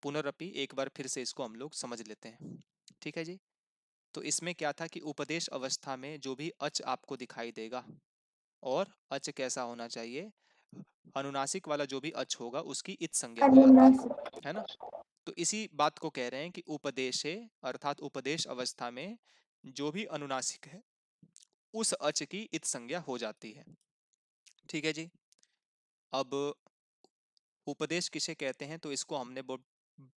पुनरअपि एक बार फिर से इसको हम लोग समझ लेते हैं। ठीक है जी, तो इसमें क्या था कि उपदेश अवस्था में जो भी अच आपको दिखाई देगा, और अच कैसा होना चाहिए, अनुनासिक वाला जो भी अच होगा उसकी इत संज्ञा हो जाती है ना? तो इसी बात को कह रहे हैं कि उपदेशे अर्थात उपदेश अवस्था में जो भी अनुनासिक है उस अच की इत संज्ञा हो जाती है। ठीक है जी, अब उपदेश किसे कहते हैं तो इसको हमने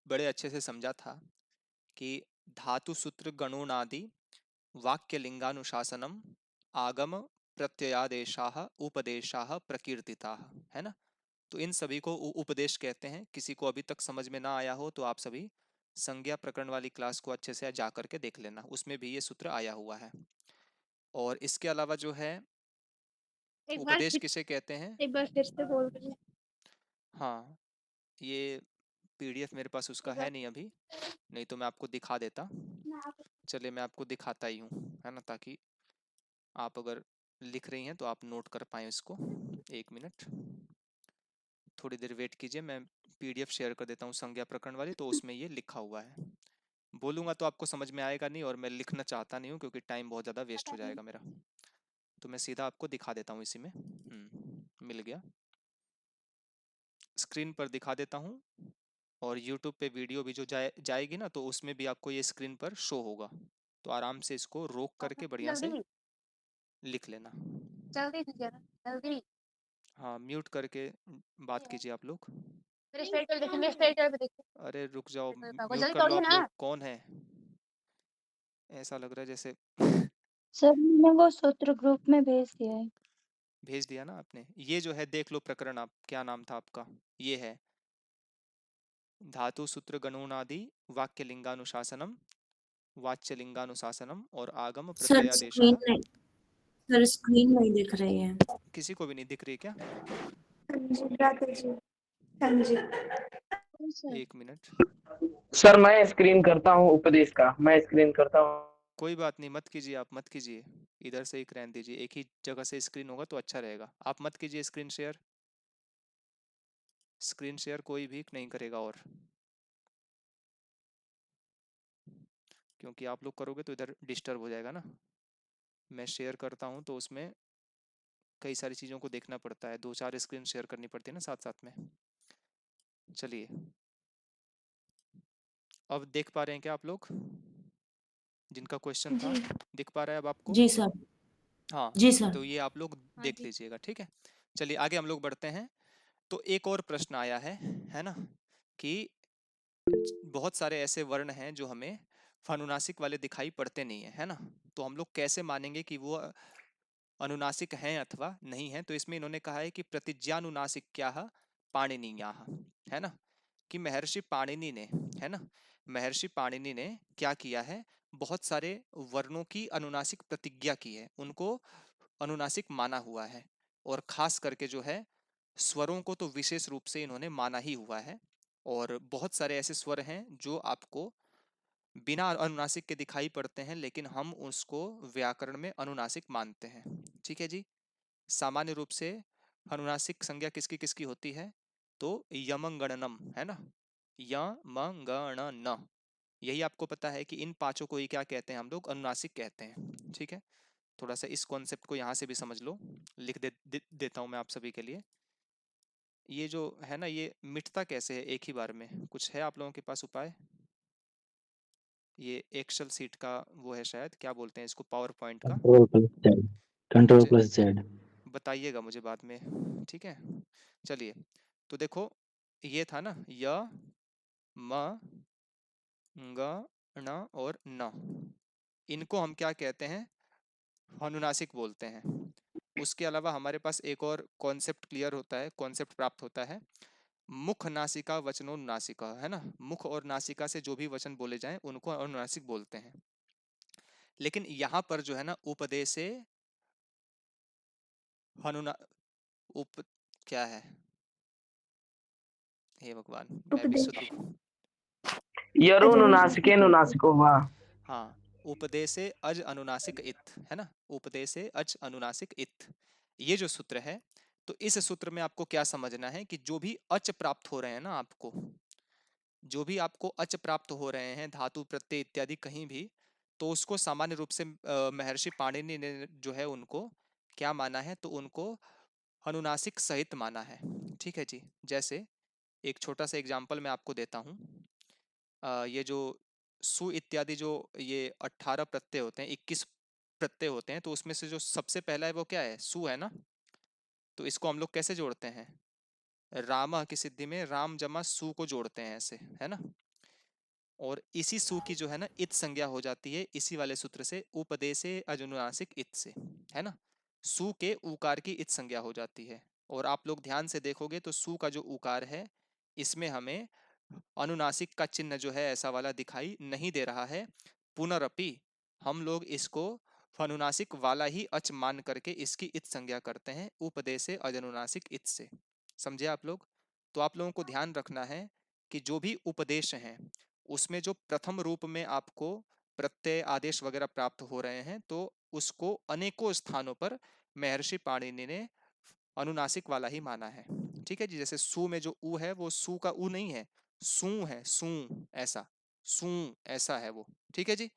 बड़े अच्छे से समझा था कि धातु सूत्र गणोनादि वाक्य लिंगानुशासनम आगम प्रत्ययादेशाः उपदेशाः प्रकीर्तिताः, है ना। तो इन सभी को उपदेश कहते हैं। किसी को अभी तक समझ में ना आया हो तो आप सभी संज्ञा प्रकरण वाली क्लास को अच्छे से जा करके देख लेना, उसमें भी ये सूत्र आया हुआ है। और इसके अलावा जो है उपदेश किसे कहते हैं? एक बार फिर से बोल रही हाँ, ये पीडीएफ मेरे पास उसका है नहीं अभी, नहीं तो मैं आपको दिखा देता। चलिए मैं आपको दिखाता ही हूँ, है ना, ताकि आप अगर लिख रही हैं तो आप नोट कर पाएँ इसको। एक मिनट, थोड़ी देर वेट कीजिए, मैं पीडीएफ शेयर कर देता हूँ संज्ञा प्रकरण वाली, तो उसमें ये लिखा हुआ है। बोलूँगा तो आपको समझ में आएगा नहीं, और मैं लिखना चाहता नहीं हूँ क्योंकि टाइम बहुत ज़्यादा वेस्ट हो जाएगा मेरा। तो मैं सीधा आपको दिखा देता हूँ इसी में। मिल गया, स्क्रीन पर दिखा देता हूँ। और यूट्यूब पे वीडियो भी जो जाएगी ना, तो उसमें भी आपको ये स्क्रीन पर शो होगा, तो आराम से इसको रोक करके बढ़िया से जल्दी लिख लेना। जल्दी से जरा जल्दी हाँ, म्यूट करके बात कीजिए आप लोग। मेरे स्ट्रेट पे देखिए, मेरे स्ट्रेट पे देखिए, अरे रुक जाओ, जल्दी म्यूट कर लो तोड़िए आप ना। लोग। कौन है? ऐसा लग रहा है जैसे सर मैंने वो सूत्र ग्रुप में भेज दिया है। भेज दिया ना आपने। ये जो है देख लो प्रकरण, आप क्या नाम था आपका? ये है धातु सूत्र गणोनादि वाक्य लिंगानुशासनम वाच्य लिंगानुशासनम और आगम सर प्रत्ययादेशः। स्क्रीन नहीं, सर स्क्रीन नहीं दिख रही है। किसी को भी नहीं दिख रही क्या? हाँ जी राधे जी, हाँ जी। सर एक मिनट, सर मैं स्क्रीन करता हूँ उपदेश का, मैं स्क्रीन करता हूँ। कोई बात नहीं, मत कीजिए, आप मत कीजिए, इधर से ही रहने दीजिए, एक ही जगह से स्क्रीन होगा तो अच्छा रहेगा। आप मत कीजिए स्क्रीन शेयर, स्क्रीन शेयर कोई भी नहीं करेगा, और क्योंकि आप लोग करोगे तो इधर डिस्टर्ब हो जाएगा ना। मैं शेयर करता हूँ तो उसमें कई सारी चीज़ों को देखना पड़ता है, 2-4 स्क्रीन शेयर करनी पड़ती है ना साथ साथ में। चलिए, अब देख पा रहे हैं क्या आप लोग? जिनका क्वेश्चन था, जी दिख पा रहा है अब आपको? जी सर। हाँ, जी सर। तो ये आप लोग हाँ देख जी। लीजिएगा, ठीक है। चलिए आगे हम लोग बढ़ते हैं। तो एक और प्रश्न आया है ना, कि बहुत सारे ऐसे वर्ण हैं जो हमें अनुनासिक वाले दिखाई पड़ते नहीं है, है ना। तो हम लोग कैसे मानेंगे कि वो अनुनासिक हैं अथवा नहीं हैं? तो इसमें इन्होंने कहा है कि प्रतिज्ञानुनासिक्याः पाणिनीयाः, है ना, कि महर्षि पाणिनि ने, है ना, महर्षि पाणिनि ने क्या किया है, बहुत सारे वर्णों की अनुनासिक प्रतिज्ञा की है, उनको अनुनासिक माना हुआ है। और खास करके जो है स्वरों को तो विशेष रूप से इन्होंने माना ही हुआ है। और बहुत सारे ऐसे स्वर हैं जो आपको बिना अनुनासिक के दिखाई पड़ते हैं, लेकिन हम उसको व्याकरण में अनुनासिक मानते हैं। ठीक है जी। सामान्य रूप से अनुनासिक संज्ञा किसकी किसकी होती है? तो यमंगणनम, है ना, यमंगणन, यही आपको पता है कि इन पांचों को ही क्या कहते हैं हम लोग? अनुनासिक कहते हैं। ठीक है, थोड़ा सा इस कॉन्सेप्ट को यहाँ से भी समझ लो, लिख देता हूँ मैं आप सभी के लिए। ये जो है ना, ये मिटता कैसे है एक ही बार में? कुछ है आप लोगों के पास उपाय? ये एक्सेल सीट का वो है शायद, क्या बोलते हैं इसको, पावर पॉइंट का। कंट्रोल+Z, मुझे कंट्रोल+Z। बताइएगा मुझे बाद में, ठीक है। चलिए, तो देखो, ये था ना य म ग ण और न, इनको हम क्या कहते हैं? अनुनासिक बोलते हैं। उसके अलावा हमारे पास एक और कॉन्सेप्ट क्लियर होता है, कॉन्सेप्ट प्राप्त होता है, मुख नासिका वचनोनुनासिका, है ना। मुख और नासिका से जो भी वचन बोले जाएं उनको अनुनासिक बोलते हैं। लेकिन यहाँ पर जो है ना, उपदेशे अनुना उप क्या है, हे भगवान, मैं भी शुद्ध। उपदेश यरुन अनुनासिक नासिके नुनासिको हुआ। हाँ, उपदेशे अज अनुनासिक इत, है ना, उपदेशे अज अनुनासिक इत, ये जो सूत्र है, तो इस सूत्र में आपको क्या समझना है कि जो भी अच प्राप्त हो रहे हैं ना आपको, जो भी आपको अच प्राप्त हो रहे हैं, धातु प्रत्यय इत्यादि कहीं भी, तो उसको सामान्य रूप से महर्षि पाणिनि ने जो है उनको क्या माना है? तो उनको अनुनासिक सहित माना है। ठीक है जी। जैसे एक छोटा सा एग्जांपल मैं आपको देता हूँ। ये जो सु इत्यादि जो ये 18 प्रत्यय होते हैं, 21 प्रत्यय होते हैं, तो उसमें से जो सबसे पहला है वो क्या है? सु, है ना। तो इसको हम लोग कैसे जोड़ते हैं? रामः की सिद्धि में राम जमा सु को जोड़ते हैं ऐसे, है ना। और इसी सु की जो है ना इत संज्ञा हो जाती है इसी वाले सूत्र से, उपदेशे अनुनासिक इत से, है ना। सु के उकार की इत संज्ञा हो जाती है। और आप लोग ध्यान से देखोगे तो सु का जो उकार है इसमें हमें अनुनासिक का चिन्ह जो है ऐसा वाला दिखाई नहीं दे रहा है। पुनरपि हम लोग इसको अनुनासिक वाला ही अच मान करके इसकी इत संज्ञा करते हैं, उपदेशे अजनुनासिक इत से। समझे आप लोग। तो आप लोगों को ध्यान रखना है कि जो भी उपदेश हैं उसमें जो प्रथम रूप में आपको प्रत्यय आदेश वगैरह प्राप्त हो रहे हैं तो उसको अनेकों स्थानों पर महर्षि पाणिनि ने अनुनासिक वाला ही माना है। ठीक है जी। जैसे सु में जो उ है वो सु का उ नहीं है, सू है, सू, ऐसा, सू, ऐसा है वो। ठीक है जी।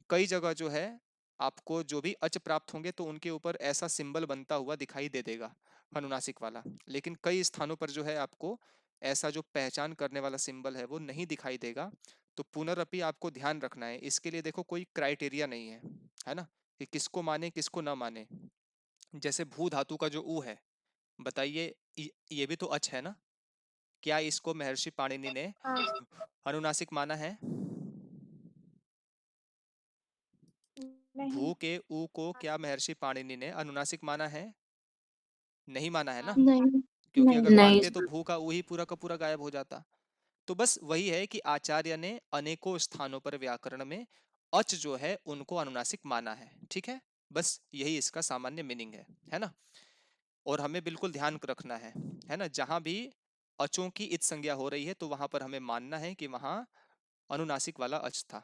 कई जगह जो है आपको जो भी अच प्राप्त होंगे तो उनके ऊपर ऐसा सिंबल बनता हुआ दिखाई दे देगा अनुनासिक वाला, लेकिन कई स्थानों पर जो है आपको ऐसा जो पहचान करने वाला सिंबल है वो नहीं दिखाई देगा। तो पुनरअपि आपको ध्यान रखना है, इसके लिए देखो कोई क्राइटेरिया नहीं है ना, कि किसको माने किसको ना माने। जैसे भू धातु का जो ऊ है, बताइए ये भी तो अच है ना, क्या इसको महर्षि पाणिनि ने हाँ। अनुनासिक माना है? नहीं। भू के ऊ को क्या महर्षि पाणिनि ने अनुनासिक माना है? नहीं माना है ना, नहीं। क्योंकि नहीं। अगर नहीं मानते तो भू का ऊ ही पूरा का पूरा गायब हो जाता। तो बस वही है कि आचार्य ने अनेकों स्थानों पर व्याकरण में अच जो है उनको अनुनासिक माना है। ठीक है, बस यही इसका सामान्य मीनिंग है ना। और हमें बिल्कुल ध्यान रखना है ना, जहां भी अचों की इत संज्ञा हो रही है तो वहां पर हमें मानना है कि वहां अनुनासिक वाला अच था।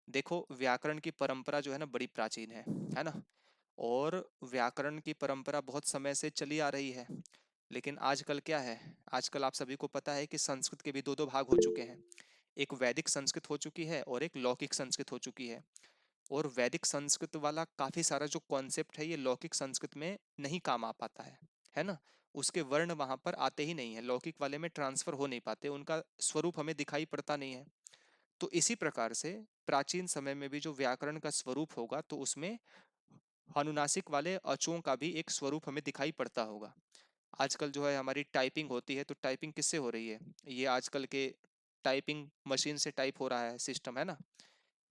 देखो व्याकरण की परंपरा जो है ना बड़ी प्राचीन है ना। और व्याकरण की परंपरा बहुत समय से चली आ रही है। लेकिन आजकल क्या है, आजकल आप सभी को पता है कि संस्कृत के भी दो दो भाग हो चुके हैं। एक वैदिक संस्कृत हो चुकी है और एक लौकिक संस्कृत हो चुकी है। और वैदिक संस्कृत वाला काफी सारा जो कॉन्सेप्ट है ये लौकिक संस्कृत में नहीं काम आ पाता है ना। उसके वर्ण वहां पर आते ही नहीं है, लौकिक वाले में ट्रांसफर हो नहीं पाते, उनका स्वरूप हमें दिखाई पड़ता नहीं है। तो इसी प्रकार से प्राचीन समय में भी जो व्याकरण का स्वरूप होगा तो उसमें अनुनासिक वाले अचों का भी एक स्वरूप हमें दिखाई पड़ता होगा। आजकल जो है हमारी टाइपिंग होती है तो टाइपिंग किससे हो रही है? ये आजकल के टाइपिंग मशीन से टाइप हो रहा है सिस्टम, है ना।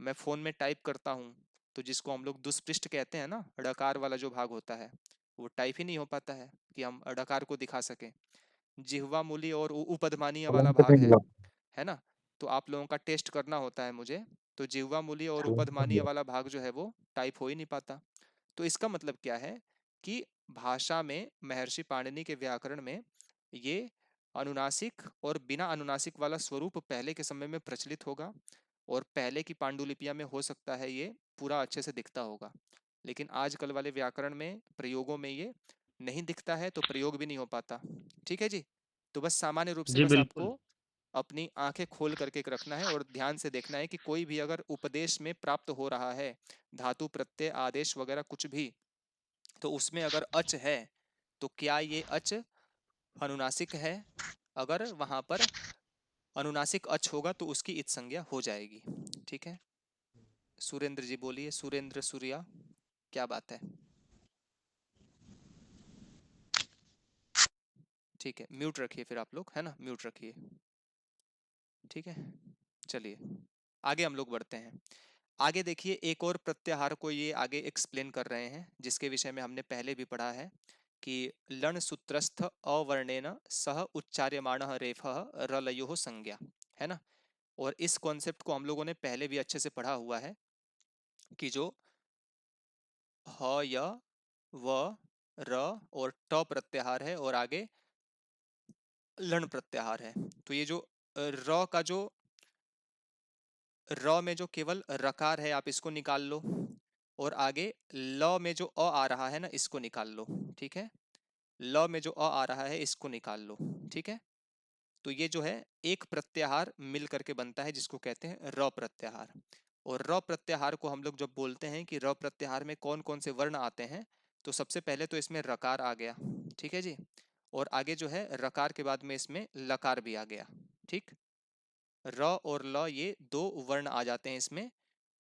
मैं फोन में टाइप करता हूँ तो जिसको हम लोग दुष्पृष्ठ कहते हैं ना, ड़कार वाला जो भाग होता है वो टाइप ही नहीं हो पाता है कि हम ड़कार को दिखा सकें। जिह्वा मूली और उपधमानीय वाला भाग है ना। तो आप लोगों का टेस्ट करना होता है मुझे, तो जिह्वा मूली और उपधमानीय वाला भाग जो है वो टाइप हो ही नहीं पाता। तो इसका मतलब क्या है कि भाषा में महर्षि पाणिनि के व्याकरण में ये अनुनासिक और बिना अनुनासिक वाला स्वरूप पहले के समय में प्रचलित होगा। और पहले की पांडुलिपियां में हो सकता है ये पूरा अच्छे से दिखता होगा, लेकिन आजकल वाले व्याकरण में प्रयोगों में ये नहीं दिखता है तो प्रयोग भी नहीं हो पाता। ठीक है जी। तो बस सामान्य रूप से जी बस बिल्कुल। आपको अपनी आंखें खोल करके रखना है और ध्यान से देखना है कि कोई भी अगर उपदेश में प्राप्त हो रहा है धातु प्रत्यय आदेश वगैरह कुछ भी, तो उसमें अगर अच है तो क्या ये अच अनुनासिक है? अगर वहां पर अनुनासिक अच होगा तो उसकी इत संज्ञा हो जाएगी। ठीक है। सुरेंद्र जी बोलिए, सुरेंद्र सूर्या, क्या बात है? ठीक है, म्यूट रखिए फिर आप लोग, है ना, म्यूट रखिए। ठीक है, चलिए आगे हम लोग बढ़ते हैं। आगे देखिए एक और प्रत्याहार को ये आगे एक्सप्लेन कर रहे हैं जिसके विषय में हमने पहले भी पढ़ा है कि लण सूत्रस्थ अवर्णेन सह उच्चार्यमाणः रेफः रलयोः संज्ञा, है ना। और इस कॉन्सेप्ट को हम लोगों ने पहले भी अच्छे से पढ़ा हुआ है कि जो ह य व र और ट प्रत्याहार है और आगे लण प्रत्याहार है। तो ये जो र का जो र में जो केवल रकार है आप इसको निकाल लो, और आगे ल में जो अ आ रहा है ना इसको निकाल लो। ठीक है, ल में जो अ आ रहा है इसको निकाल लो। ठीक है, तो ये जो है एक प्रत्याहार मिल करके बनता है जिसको कहते हैं र प्रत्याहार। और र प्रत्याहार को हम लोग जब बोलते हैं कि र प्रत्याहार में कौन कौन से वर्ण आते हैं, तो सबसे पहले तो इसमें रकार आ गया। ठीक है जी। और आगे जो है रकार के बाद में इसमें लकार भी आ गया। ठीक, र और ल ये दो वर्ण आ जाते हैं इसमें।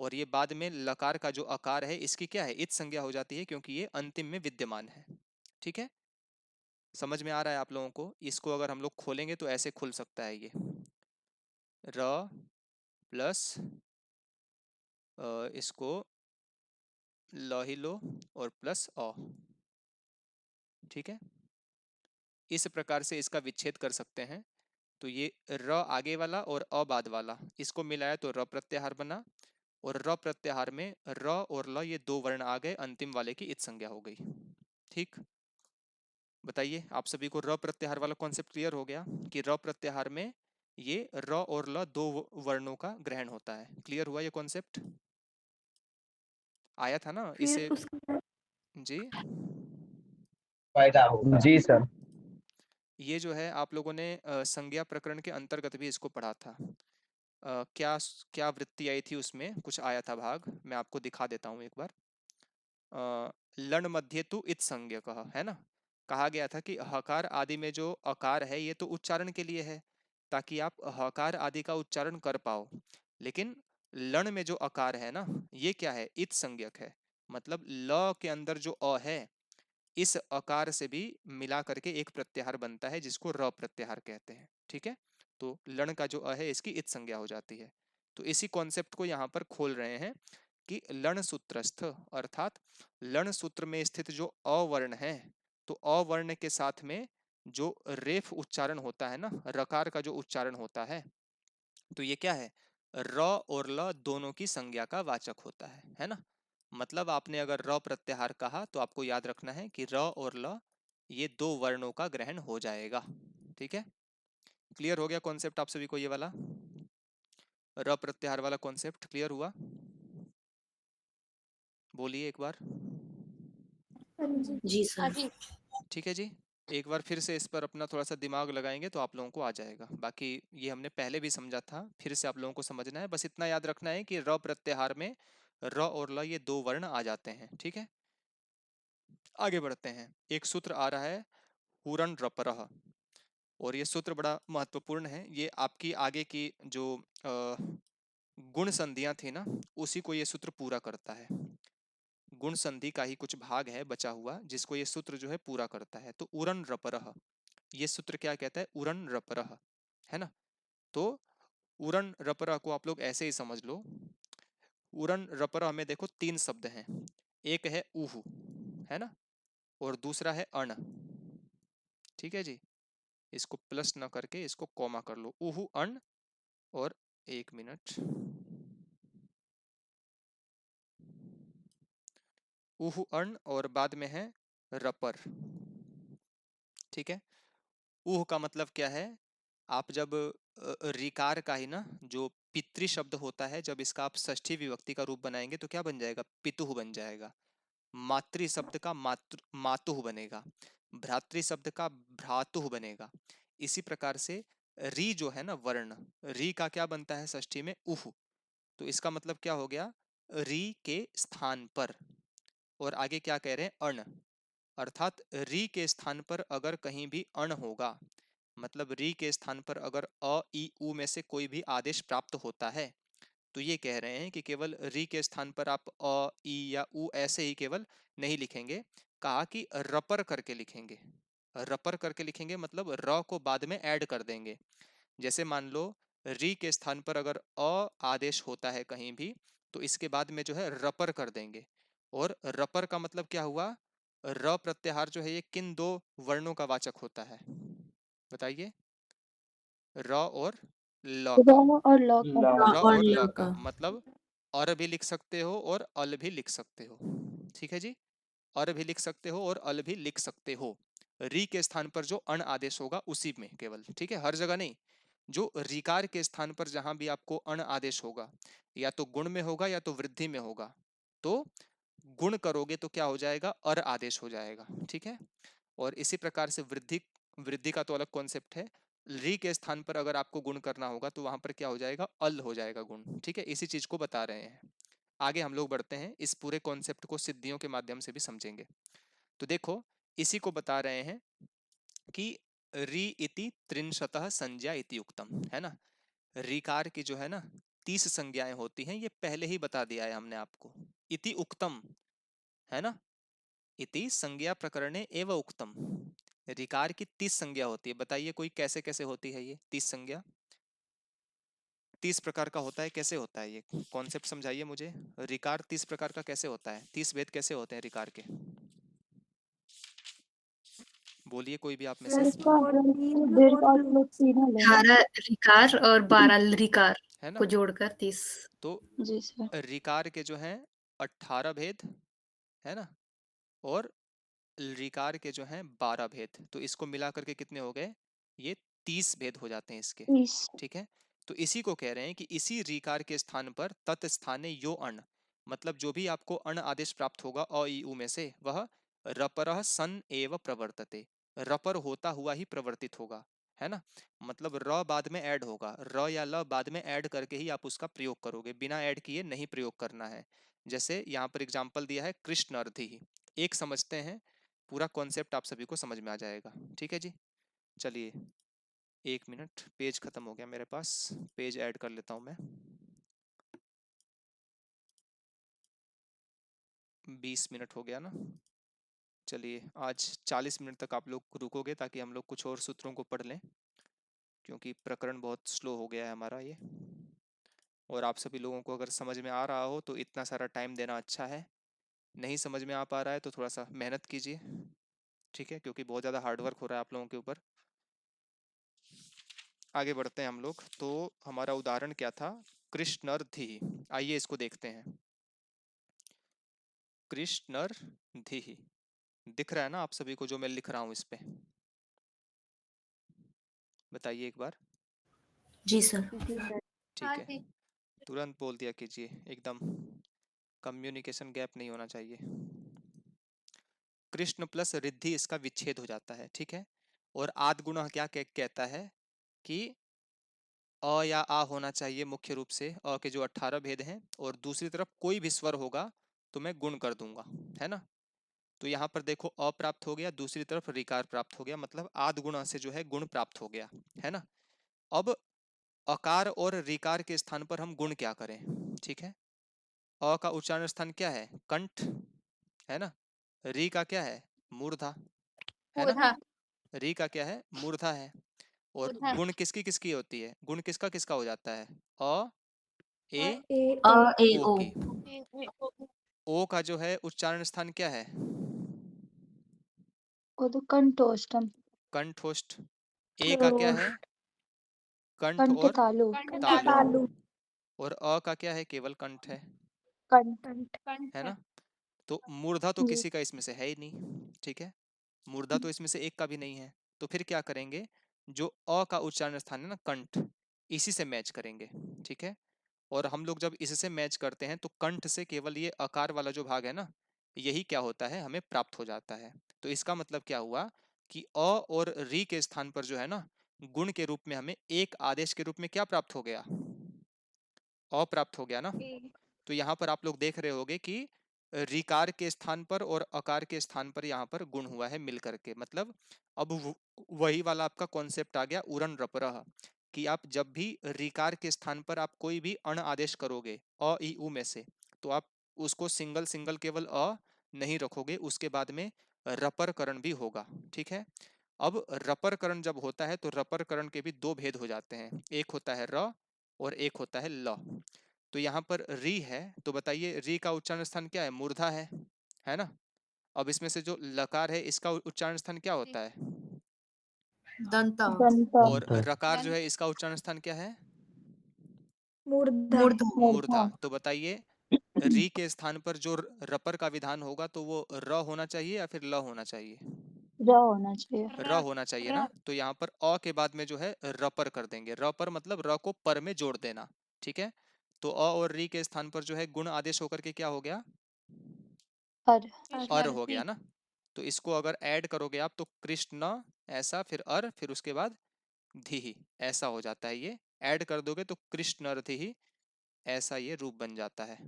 और ये बाद में लकार का जो आकार है इसकी क्या है, इत संज्ञा हो जाती है क्योंकि ये अंतिम में विद्यमान है। ठीक है, समझ में आ रहा है आप लोगों को? इसको अगर हम लोग खोलेंगे तो ऐसे खुल सकता है ये, र प्लस इसको ल ही लो और प्लस अ, ठीक है। इस प्रकार से इसका विच्छेद कर सकते हैं। तो ये र आगे वाला और अ बाद वाला, इसको मिलाया तो र प्रत्याहार बना, और र प्रत्याहार में र और ल ये दो वर्ण आ गए, अंतिम वाले की इत संज्ञा हो गई। ठीक, बताइए आप सभी को र प्रत्याहार वाला कॉन्सेप्ट क्लियर हो गया कि र प्रत्याहार में ये र और ल दो वर्णों का ग्रहण होता है। क्लियर हुआ ये कॉन्सेप्ट? आया था ना फिर इसे? उसके बाद जी, पैदा होगा। जी सर। ये जो है आप लोगों ने संज्ञा प्रकरण के अंतर्गत भी इसको पढ़ा था। क्या क्या वृत्ति आई थी उसमें, कुछ आया था भाग, मैं आपको दिखा देता हूँ एक बार। लण मध्य तु इत संज्ञकः, है ना? कहा गया था कि हकार आदि में जो अकार है ये तो उच्चारण के लिए है, ताकि आप हकार आदि का उच्चारण कर पाओ, लेकिन लण में जो अकार है ना ये क्या है? इत संज्ञक है। मतलब ल के अंदर जो अ है इस अकार से भी मिला करके एक प्रत्याहार बनता है जिसको र प्रत्याहार कहते हैं। ठीक है, तो लण का जो अ है इसकी इत संज्ञा हो जाती है। तो इसी कॉन्सेप्ट को यहाँ पर खोल रहे हैं कि लण सूत्रस्थ, अर्थात लण सूत्र में स्थित जो अवर्ण है, तो अवर्ण के साथ में जो रेफ उच्चारण होता है ना, रकार का जो उच्चारण होता है, तो ये क्या है? र और ल दोनों की संज्ञा का वाचक होता है ना? मतलब आपने अगर र प्रत्याहार कहा तो आपको याद रखना है कि र और ल ये दो वर्णों का ग्रहण हो जाएगा। ठीक है, क्लियर हो गया कॉन्सेप्ट आप सभी को? ये वाला र प्रत्याहार वाला कॉन्सेप्ट क्लियर हुआ? बोलिए एक बार। हाँ जी। जी सर। ठीक है जी, एक बार फिर से इस पर अपना थोड़ा सा दिमाग लगाएंगे तो आप लोगों को आ जाएगा। बाकी ये हमने पहले भी समझा था, फिर से आप लोगों को समझना है। बस इतना याद रखना है कि र प्रत्याहार में र और ल ये दो वर्ण आ जाते हैं। ठीक है, आगे बढ़ते हैं। एक सूत्र आ रहा है हुरन रपरह, और ये सूत्र बड़ा महत्वपूर्ण है। ये आपकी आगे की जो गुण संधियां थी ना उसी को ये सूत्र पूरा करता है। गुण संधि का ही कुछ भाग है बचा हुआ जिसको ये सूत्र जो है पूरा करता है। तो उरन रपरह, ये सूत्र क्या कहता है? उरन रपरह, है ना? तो उरन रपरह को आप लोग ऐसे ही समझ लो। उरन रपरह में देखो तीन शब्द हैं, एक है उहु, है ना, और दूसरा है अण। ठीक है जी, इसको प्लस न करके इसको कॉमा कर लो, उहु अण, और एक मिनट, उहु अण और बाद में है रपर। ठीक है, उह का मतलब क्या है? आप जब रिकार का ही ना जो पितृ शब्द होता है, जब इसका आप षष्ठी विभक्ति का रूप बनाएंगे तो क्या बन जाएगा? पितुह बन जाएगा। मातृ शब्द का मातुह बनेगा, भ्रातृ शब्द का भ्रातुह बनेगा। इसी प्रकार से री जो है ना वर्ण, री का क्या बनता है षष्ठी में? उह। तो इसका मतलब क्या हो गया? री के स्थान पर, और आगे क्या कह रहे हैं? अण, अर्थात री के स्थान पर अगर कहीं भी अण होगा, मतलब री के स्थान पर अगर अ ई उ में से कोई भी आदेश प्राप्त होता है, तो ये कह रहे हैं कि केवल री के स्थान पर आप अ ई या उ ऐसे ही केवल नहीं लिखेंगे, कहा कि रपर करके लिखेंगे। रपर करके लिखेंगे मतलब र को बाद में ऐड कर देंगे। जैसे मान लो री के स्थान पर अगर अ आदेश होता है कहीं भी, तो इसके बाद में जो है रपर कर देंगे। और रपर का मतलब क्या हुआ? र प्रत्याहार जो है ये किन दो वर्णों का वाचक होता है? बताइए। र और ल र का। और ल का। र और और ल ल का का। मतलब और भी लिख सकते हो और अल भी लिख सकते हो। ठीक है जी, और भी लिख सकते हो और अल भी लिख सकते हो। री के स्थान पर जो अण आदेश होगा उसी में केवल, ठीक है, हर जगह नहीं। जो रिकार के स्थान पर जहां भी आपको अण आदेश होगा, या तो गुण में होगा या तो वृद्धि में होगा, तो गुण करोगे तो क्या हो जाएगा? अर आदेश हो जाएगा। ठीक है, और इसी प्रकार से वृद्धि, वृद्धि का तो अलग कॉन्सेप्ट है। री के स्थान पर अगर आपको गुण करना होगा तो वहां पर क्या हो जाएगा? अल हो जाएगा गुण। ठीक है, इसी चीज को बता रहे हैं। आगे हम लोग बढ़ते हैं, इस पूरे कॉन्सेप्ट को सिद्धियों के माध्यम से भी समझेंगे। तो देखो, इसी को बता रहे हैं कि री इति त्रिंशतः संज्ञा इति उक्तम, है ना? रीकार की जो है ना 30 संज्ञाएं होती हैं, ये पहले ही बता दिया है हमने आपको। इति उक्तम, है ना? इति संज्ञा प्रकरणे एव उक्तम, रिकार की 30 संज्ञा होती है। बताइए कोई कैसे कैसे होती है ये 30 संज्ञा? 30 प्रकार का होता है, कैसे होता है ये कॉन्सेप्ट समझाइए मुझे। रिकार 30 प्रकार का कैसे होता है, 30 भेद कैसे होते हैं रिकार के? बोलिए कोई भी आप में से, सर इसको और अगर तीन दीर्घ और और लोग तीनों लेंगे 18 रिकार और 12 रिकार है ना? को जोड़कर 30। तो जी सर। रिकार के जो हैं 18 भेद है ना, और रिकार के जो हैं 12 भेद, तो इसको मिला करके कितने हो गए? ये 30 भेद हो जाते हैं इसके। 30। ठीक है, तो इसी को कह रहे हैं कि इसी रिकार के स्थान पर तत्स्थाने यो अण, मतलब जो भी आपको अण आदेश प्राप्त होगा अ ई उ में से, वह रपरः सन एव प्रवर्तते, रपर होता हुआ ही प्रवर्तित होगा, है ना। मतलब र बाद में ऐड होगा, र या ल बाद में ऐड करके ही आप उसका प्रयोग करोगे, बिना ऐड किए नहीं प्रयोग करना है। जैसे यहाँ पर एग्जाम्पल दिया है कृष्ण अर्धि, एक समझते हैं, पूरा कॉन्सेप्ट आप सभी को समझ में आ जाएगा। ठीक है जी, चलिए 1 मिनट, पेज खत्म हो गया मेरे पास, पेज ऐड कर लेता हूं मैं। 20 मिनट हो गया ना, चलिए आज 40 मिनट तक आप लोग रुकोगे ताकि हम लोग कुछ और सूत्रों को पढ़ लें, क्योंकि प्रकरण बहुत स्लो हो गया है हमारा ये, और आप सभी लोगों को अगर समझ में आ रहा हो तो इतना सारा टाइम देना अच्छा है, नहीं समझ में आ पा रहा है तो थोड़ा सा मेहनत कीजिए, ठीक है, क्योंकि बहुत ज़्यादा हार्डवर्क हो रहा है आप लोगों के ऊपर। आगे बढ़ते हैं हम लोग, तो हमारा उदाहरण क्या था, कृष्णर्धि, आइए इसको देखते हैं। कृष्णर्धि दिख रहा है ना आप सभी को जो मैं लिख रहा हूं इस पे? बताइए एक बार। जी सर। ठीक है, तुरंत बोल दिया कीजिए, एकदम कम्युनिकेशन गैप नहीं होना चाहिए। कृष्ण प्लस रिद्धि इसका विच्छेद हो जाता है, ठीक है, और आद गुणः क्या कहता है कि अ या आ होना चाहिए मुख्य रूप से, अ के जो 18 भेद हैं, और दूसरी तरफ कोई भी स्वर होगा तो मैं गुण कर दूंगा, है ना। तो यहाँ पर देखो अ प्राप्त हो गया, दूसरी तरफ रिकार प्राप्त हो गया, मतलब आद गुणा से जो है गुण प्राप्त हो गया, है ना। अब अकार और रिकार के स्थान पर हम गुण क्या करें, ठीक है। अ का उच्चारण स्थान क्या है, कंठ, है ना। री का क्या है, मूर्धा, है ना। री का क्या है, मूर्धा है। और गुण किसकी किसकी होती है, गुण किसका किसका हो जाता है, अ ए ए अ ओ ए ओ ओ। की। ओ का जो है उच्चारण स्थान क्या है, वो तो कंठोष्टम। कंठोष्ठ। ए का क्या ओ, है, कंठ कंठ और तालु। तालु। तालु और अ का क्या है, केवल कंठ है, कंठ। है ना। तो मूर्धा तो जी। किसी का इसमें से है ही नहीं, ठीक है, मूर्धा तो इसमें से एक का भी नहीं है, तो फिर क्या करेंगे, जो अ का उच्चारण स्थान है ना कंठ, इसी से मैच करेंगे, ठीक है। और हम लोग जब इससे मैच करते हैं तो कंठ से केवल ये अकार वाला जो भाग है ना, यही क्या होता है, हमें प्राप्त हो जाता है। तो इसका मतलब क्या हुआ कि अ और री के स्थान पर जो है ना, गुण के रूप में हमें एक आदेश के रूप में क्या प्राप्त हो गया, अ प्राप्त हो गया ना। तो यहाँ पर आप लोग देख रहे होगे कि रिकार के स्थान पर और अकार के स्थान पर यहाँ पर गुण हुआ है मिल करके, मतलब अब वही वाला आपका कॉन्सेप्ट आ गया उरन रपरह, कि आप जब भी रिकार के स्थान पर आप कोई भी अण आदेश करोगे अ ई उ में से, तो आप उसको सिंगल सिंगल केवल अ नहीं रखोगे, उसके बाद में रपर करण भी होगा, ठीक है। अब रपर करण जब होता है तो रपर करण के भी दो भेद हो जाते हैं, एक होता है र और एक होता है ल। तो यहाँ पर री है, तो बताइए री का उच्चारण स्थान क्या है, मूर्धा है ना। अब इसमें से जो लकार है इसका उच्चारण स्थान क्या होता है, दंता। दंत। और रकार जो है इसका उच्चारण स्थान क्या है, मूर्धा मूर्धा। मूर्धा। मूर्धा। तो बताइए री के स्थान पर जो रपर का विधान होगा तो वो र होना चाहिए या फिर ल होना चाहिए, र होना चाहिए। र होना चाहिए ना। तो यहाँ पर अ के बाद में जो है रपर कर देंगे, रपर मतलब र को पर में जोड़ देना, ठीक है। तो अ और री के स्थान पर जो है गुण आदेश होकर के क्या हो गया, हर। अर हो गया ना। तो इसको अगर ऐड करोगे आप तो कृष्ण ऐसा, फिर अर, फिर उसके बाद धी, ऐसा हो जाता है। ये ऐड कर दोगे तो कृष्ण धी, ऐसा ये रूप बन जाता है,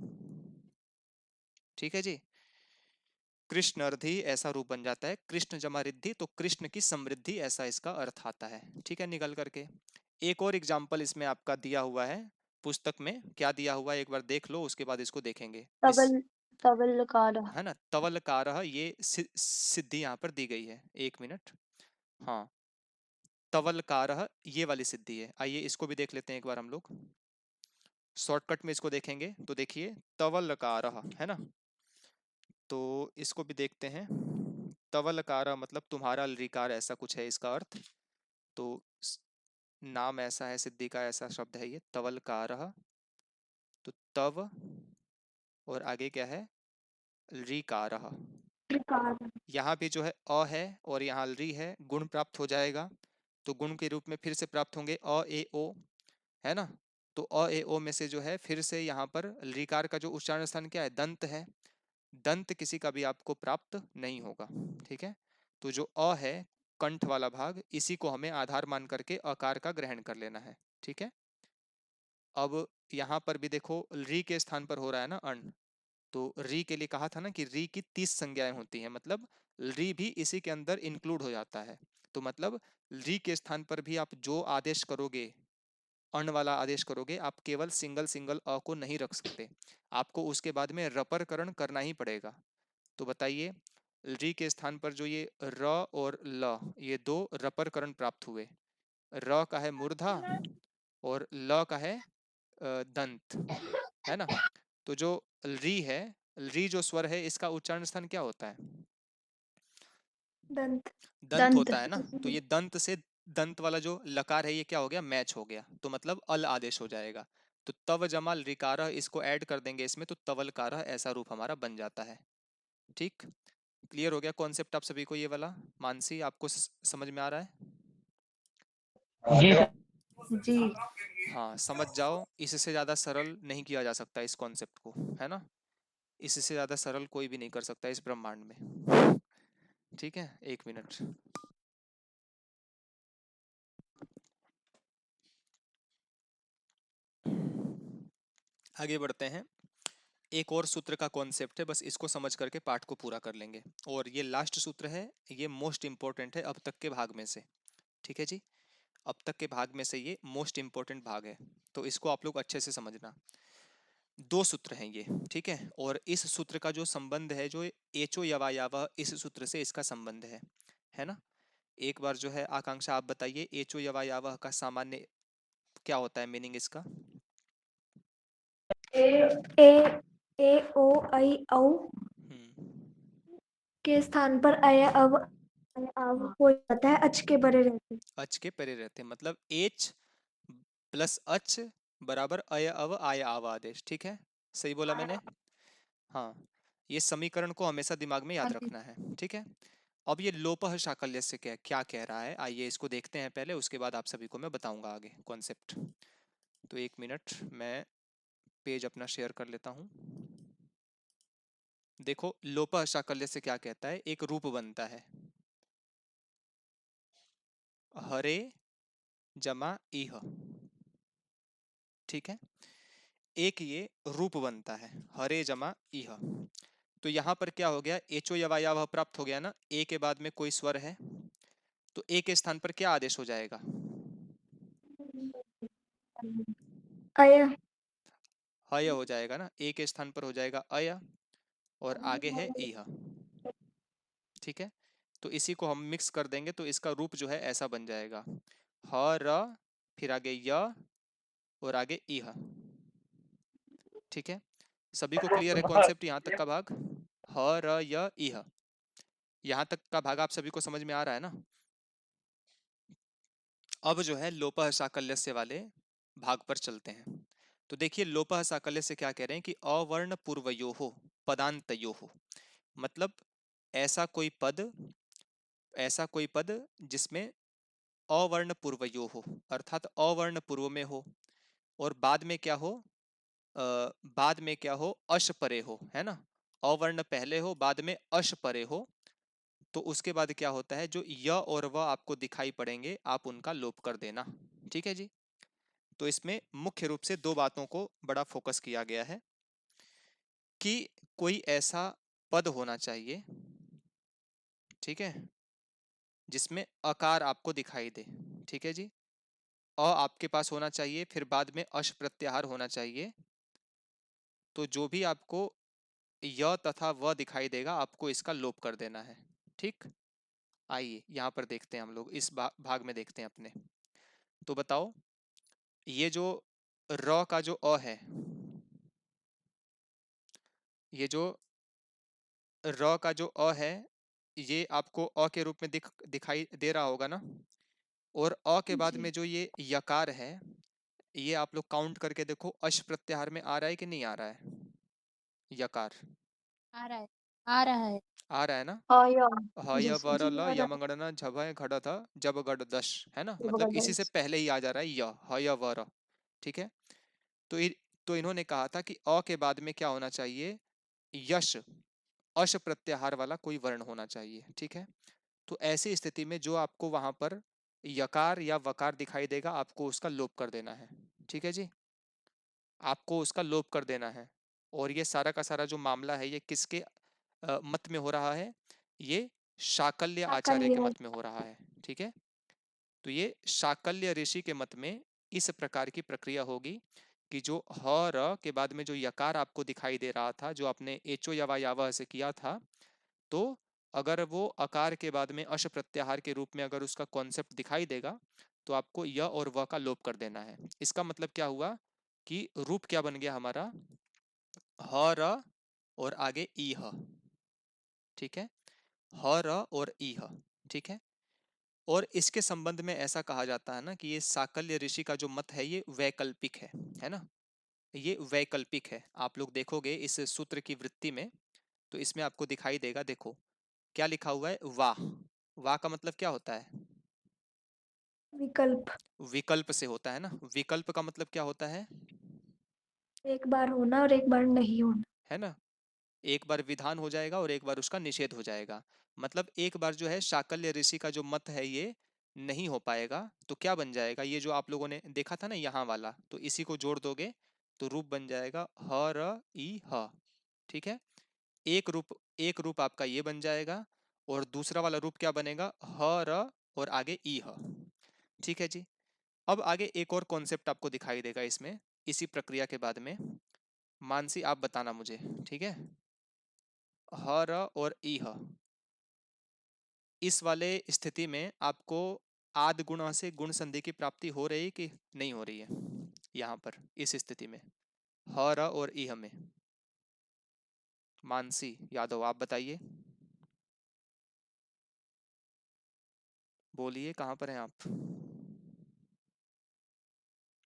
ठीक है जी। कृष्ण अर्धि ऐसा रूप बन जाता है, कृष्ण जमा रिद्धि, तो कृष्ण की समृद्धि, ऐसा इसका अर्थ आता है, ठीक है, निकल करके। एक और एग्जाम्पल इसमें आपका दिया हुआ है पुस्तक में, क्या दिया हुआ है एक बार देख लो, उसके बाद इसको देखेंगे। इस डबल तवलकार। है ना, तवलकारः, ये सिद्धि यहाँ पर दी गई है। 1 मिनट। हाँ, तवलकारः ये वाली सिद्धि है। आइए इसको भी देख लेते हैं एक बार हम लोग, शॉर्टकट में इसको देखेंगे। तो देखिए तवलकारः है ना, तो इसको भी देखते हैं। तवलकारः मतलब तुम्हारा लृकार, ऐसा कुछ है इसका अर्थ। तो नाम ऐसा है, सिद्धि का ऐसा शब्द है ये, तवलकारः। तो तव और आगे क्या है, ऋकारः। त्रिकार। यहाँ भी जो है अ है और यहाँ री है, गुण प्राप्त हो जाएगा। तो गुण के रूप में फिर से प्राप्त होंगे अ ए ओ, है ना। तो अ ए ओ में से जो है फिर से यहाँ पर ऋकार का जो उच्चारण स्थान क्या है, दंत है। दंत किसी का भी आपको प्राप्त नहीं होगा, ठीक है। तो जो अ है कंठ वाला भाग, इसी को हमें आधार मान करके अकार का ग्रहण कर लेना है, ठीक है। अब यहाँ पर भी देखो री के स्थान पर हो रहा है ना अण, तो री के लिए कहा था ना कि री की 30 संज्ञाएं होती हैं, मतलब री भी इसी के अंदर इंक्लूड हो जाता है। तो मतलब री के स्थान पर भी आप जो आदेश करोगे, अण वाला आदेश करोगे, आप केवल सिंगल सिंगल अ को नहीं रख सकते, आपको उसके बाद में रपरकरण करना ही पड़ेगा। तो बताइए, री के स्थान पर जो ये र और ल, ये दो रपरकरण प्राप्त हुए। र का है मूर्धा और ल का है दंत, है ना। तो जो री है, री जो स्वर है, इसका उच्चारण स्थान क्या होता है, दंत। दंत होता है ना। तो ये दंत से दंत वाला जो लकार है ये क्या हो गया, मैच हो गया, तो मतलब अल आदेश हो जाएगा। तो तव जमा ऋकारः, इसको ऐड कर देंगे इसमें, तो तवलकारः ऐसा रूप हमारा बन जाता है। ठीक, क्लियर हो गया कॉन्सेप्ट आप सभी को ये वाला। मानसी आपको समझ में आ रहा है? जी सर। जी। हाँ, समझ जाओ, इससे ज्यादा सरल नहीं किया जा सकता इस कॉन्सेप्ट को, है ना। इससे ज्यादा सरल कोई भी नहीं कर सकता इस ब्रह्मांड में, ठीक है। 1 मिनट। आगे बढ़ते हैं। एक और सूत्र का कॉन्सेप्ट है, बस इसको समझ करके पाठ को पूरा कर लेंगे। और ये लास्ट सूत्र है, ये मोस्ट इंपॉर्टेंट है अब तक के भाग में से, ठीक है जी। अब तक के भाग में से ये मोस्ट इंपॉर्टेंट भाग है, तो इसको आप लोग अच्छे से समझना। 2 सूत्र हैं ये, ठीक है। और इस सूत्र का जो संबंध है, जो एचो यवायावः, इस सूत्र से इसका संबंध है ना। एक बार जो है आकांक्षा आप बताइए, एचो यवायावः का सामान्य क्या होता है, मीनिंग इसका। ए ए ए ओ आई औ के स्थान पर अय अव हो जाता है, अच के बरे रहते। अच के परे रहते हैं, मतलब एच प्लस अच बराबर अय अव आय आव आदेश, ठीक है। सही बोला मैंने, हाँ। ये समीकरण को हमेशा दिमाग में याद रखना है, ठीक है। अब ये लोपः शाकल्य से क्या कह रहा है, आइए इसको देखते हैं पहले, उसके बाद आप सभी को मैं बताऊंगा आगे कॉन्सेप्ट। तो 1 मिनट, मैं पेज अपना शेयर कर लेता हूं। देखो लोपः शाकल्य से क्या कहता है, एक रूप बनता है, हरे जमा इह, ठीक है। एक ये रूप बनता है, हरे जमा इह। तो यहां पर क्या हो गया, एचो यवायावः प्राप्त हो गया ना, ए के बाद में कोई स्वर है, तो ए के स्थान पर क्या आदेश हो जाएगा, अय। अय हो जाएगा ना, ए के स्थान पर हो जाएगा अय, और आगे है इह, ठीक है। तो इसी को हम मिक्स कर देंगे, तो इसका रूप जो है ऐसा बन जाएगा, ह र, फिर आगे य, और आगे इह, ठीक है। सभी को क्लियर है कॉन्सेप्ट यहाँ तक का भाग, ह र य इह, यहाँ तक का भाग आप सभी को समझ में आ रहा है ना। अब जो है लोपः साकल्यस्य वाले भाग पर चलते हैं। तो देखिए लोपः साकल्य से क्या कह रहे हैं कि अवर्ण पूर्वयोः पदान्तयोः, मतलब ऐसा कोई पद, ऐसा कोई पद जिसमें अवर्ण पूर्वयोः हो, अर्थात अवर्ण पूर्व में हो, और बाद में क्या हो, बाद में क्या हो, अश परे हो, है ना। अवर्ण पहले हो, बाद में अश परे हो, तो उसके बाद क्या होता है, जो य और व आपको दिखाई पड़ेंगे, आप उनका लोप कर देना, ठीक है जी। तो इसमें मुख्य रूप से 2 बातों को बड़ा फोकस किया गया है, कि कोई ऐसा पद होना चाहिए, ठीक है, जिसमें अकार आपको दिखाई दे, ठीक है जी। अ आपके पास होना चाहिए, फिर बाद में अश प्रत्याहार होना चाहिए। तो जो भी आपको य तथा व दिखाई देगा, आपको इसका लोप कर देना है। ठीक, आइए यहाँ पर देखते हैं, हम लोग इस भाग में देखते हैं अपने। तो बताओ, ये जो र का जो अ है, ये जो र का जो अ है, ये आपको अ के रूप में दिखाई दे रहा होगा ना। और अ के बाद जी। में जो ये यकार है, ये आप लोग काउंट करके देखो, अश प्रत्याहार में आ रहा है कि नहीं आ रहा है यकार? आ रहा है, आ रहा है। आ रहा है ना। हाँ या ह य जी वर जी ल आ रहा यमगणना झभय घड़त जब गढ़ दश, है ना, है मतलब इसी से जबरदस्त। पहले ही आ जा रहा है य, ह य वर। ठीक है, तो तो इन्होंने कहा था कि अ के बाद में क्या होना चाहिए, यश, अश प्रत्याहार वाला कोई वर्ण होना चाहिए। ठीक है, तो ऐसी स्थिति में जो आपको वहां पर यकार या वकार दिखाई देगा, आपको उसका लोप कर देना है। ठीक है जी, आपको उसका लोप कर देना है। और ये सारा का सारा जो मामला है, ये किसके मत में हो रहा है? ये शाकल्य आचार्य के साकल्य। मत में हो रहा है। ठीक है, तो ये शाकल्य ऋषि के मत में इस प्रकार की प्रक्रिया होगी कि जो ह र के बाद में जो यकार आपको दिखाई दे रहा था, जो आपने एचो यवा यावह से किया था, तो अगर वो अकार के बाद में अश प्रत्याहार के रूप में अगर उसका कॉन्सेप्ट दिखाई देगा, तो आपको य और व का लोप कर देना है। इसका मतलब क्या हुआ कि रूप क्या बन गया हमारा, ह र और आगे ई ह। ठीक है, ह र और ई ह। ठीक है, और इसके संबंध में ऐसा कहा जाता है ना कि ये साकल्य ऋषि का जो मत है, ये वैकल्पिक है ना, ये वैकल्पिक है। आप लोग देखोगे इस सूत्र की वृत्ति में, तो इसमें आपको दिखाई देगा, देखो क्या लिखा हुआ है, वाह। वाह का मतलब क्या होता है? विकल्प। विकल्प से होता है ना। विकल्प का मतलब क्या होता एक बार होना और एक बार नहीं होना। है ना, एक बार विधान हो जाएगा और एक बार उसका निषेध हो जाएगा। मतलब एक बार जो है शाकल्य ऋषि का जो मत है, ये नहीं हो पाएगा, तो क्या बन जाएगा, ये जो आप लोगों ने देखा था ना यहाँ वाला, तो इसी को जोड़ दोगे तो रूप बन जाएगा ह र ई ह। ठीक है, एक रूप आपका ये बन जाएगा, और दूसरा वाला रूप क्या बनेगा, ह र और आगे ई ह। ठीक है जी, अब आगे एक और कॉन्सेप्ट आपको दिखाई देगा इसमें, इसी प्रक्रिया के बाद में। मानसी आप बताना मुझे, ठीक है, ह र और ई ह, इस वाले स्थिति में आपको आद गुणा से गुण संधि की प्राप्ति हो रही कि नहीं हो रही है? यहाँ पर इस स्थिति में ह र और ई ह में, मानसी यादव आप बताइए, बोलिए कहाँ पर हैं आप?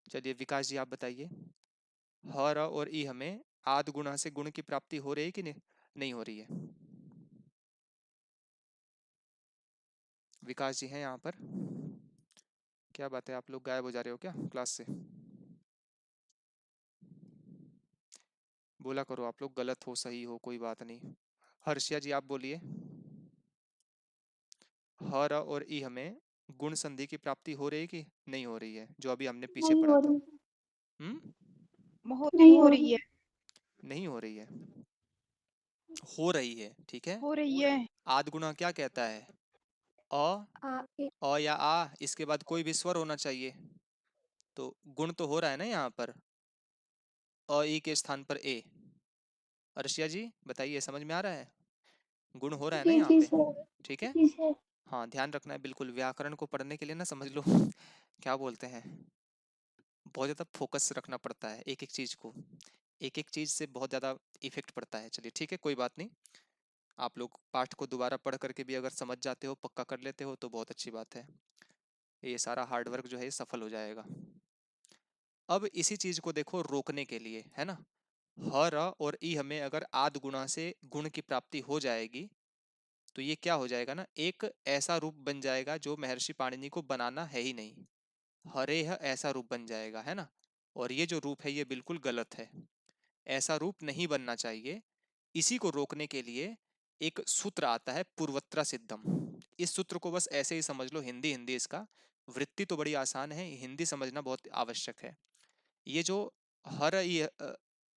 चलिए विकास जी आप बताइए, ह र और ई ह में आद गुणा से गुण की प्राप्ति हो रही है कि नहीं हो रही है? विकास जी हैं यहाँ पर? क्या बात है, आप लोग गायब हो जा रहे हो क्या क्लास से? बोला करो, आप लोग गलत हो सही हो कोई बात नहीं। हर्षिया जी आप बोलिए, ह र और ई हमें गुण संधि की प्राप्ति हो रही है कि नहीं हो रही है, जो अभी हमने पीछे नहीं पढ़ा हो था? रही, बहुत नहीं हो हो रही रही। है। नहीं हो रही है, हो रही है। ठीक है, हो रही है। आद गुणा क्या कहता है, अ, आ ए, या आ, इसके बाद कोई भी स्वर होना चाहिए, तो गुण तो हो रहा है ना यहाँ पर, अ ई के स्थान पर ए। अर्शिया जी बताइए, समझ में आ रहा है? गुण हो रहा है ना जी यहाँ जी पे? सर। ठीक है, जी सर। हाँ ध्यान रखना है बिल्कुल, व्याकरण को पढ़ने के लिए ना समझ लो क्या बोलते हैं, बहुत ज़्यादा फोकस रखना पड़ता है एक एक चीज़ को, एक एक चीज़ से बहुत ज़्यादा इफेक्ट पड़ता है। चलिए ठीक है, कोई बात नहीं, आप लोग पाठ को दोबारा पढ़ करके भी अगर समझ जाते हो, पक्का कर लेते हो, तो बहुत अच्छी बात है, ये सारा हार्डवर्क जो है ये सफल हो जाएगा। अब इसी चीज़ को देखो रोकने के लिए, है ना, ह र और ई हमें अगर आद गुणा से गुण की प्राप्ति हो जाएगी, तो ये क्या हो जाएगा ना, एक ऐसा रूप बन जाएगा जो महर्षि पाणिनि को बनाना है ही नहीं, हरेह ऐसा रूप बन जाएगा, है ना। और ये जो रूप है ये बिल्कुल गलत है, ऐसा रूप नहीं बनना चाहिए। इसी को रोकने के लिए एक सूत्र आता है पूर्वत्र सिद्धम। इस सूत्र को बस ऐसे ही समझ लो, हिंदी हिंदी इसका, वृत्ति तो बड़ी आसान है, हिंदी समझना बहुत आवश्यक है। ये जो हर ये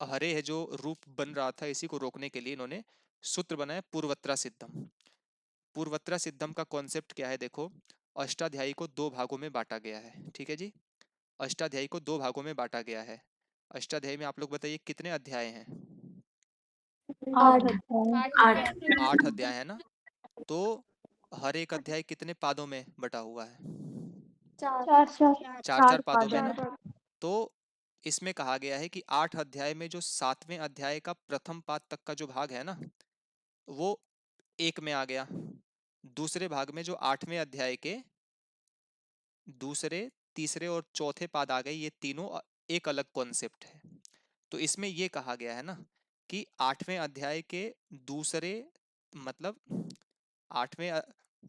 हरे है जो रूप बन रहा था, इसी को रोकने के लिए इन्होंने सूत्र बनाया पूर्वत्र सिद्धम। पूर्वत्र सिद्धम का कॉन्सेप्ट क्या है, देखो, अष्टाध्यायी को दो भागों में बांटा गया है। ठीक है जी, अष्टाध्यायी को दो भागों में बांटा गया है। अष्टाध्यायी में आप लोग बताइए कितने अध्याय हैं? 8 8 अध्याय 8 8 अध्याय है ना। तो हर एक अध्याय कितने पादों में बटा हुआ है? 4 4 चार चार पादों में 4 ना। तो इसमें कहा गया है कि 8 अध्याय में जो 7वें अध्याय का प्रथम पाद तक का जो भाग है ना, वो एक में आ गया। दूसरे भाग में जो 8वें अध्याय के दूसरे, तीसरे और चौथे पाद आ गए, ये तीनों एक अलग कॉन्सेप्ट है। तो इसमें ये कहा गया है ना कि 8वें अध्याय के दूसरे, मतलब 8वें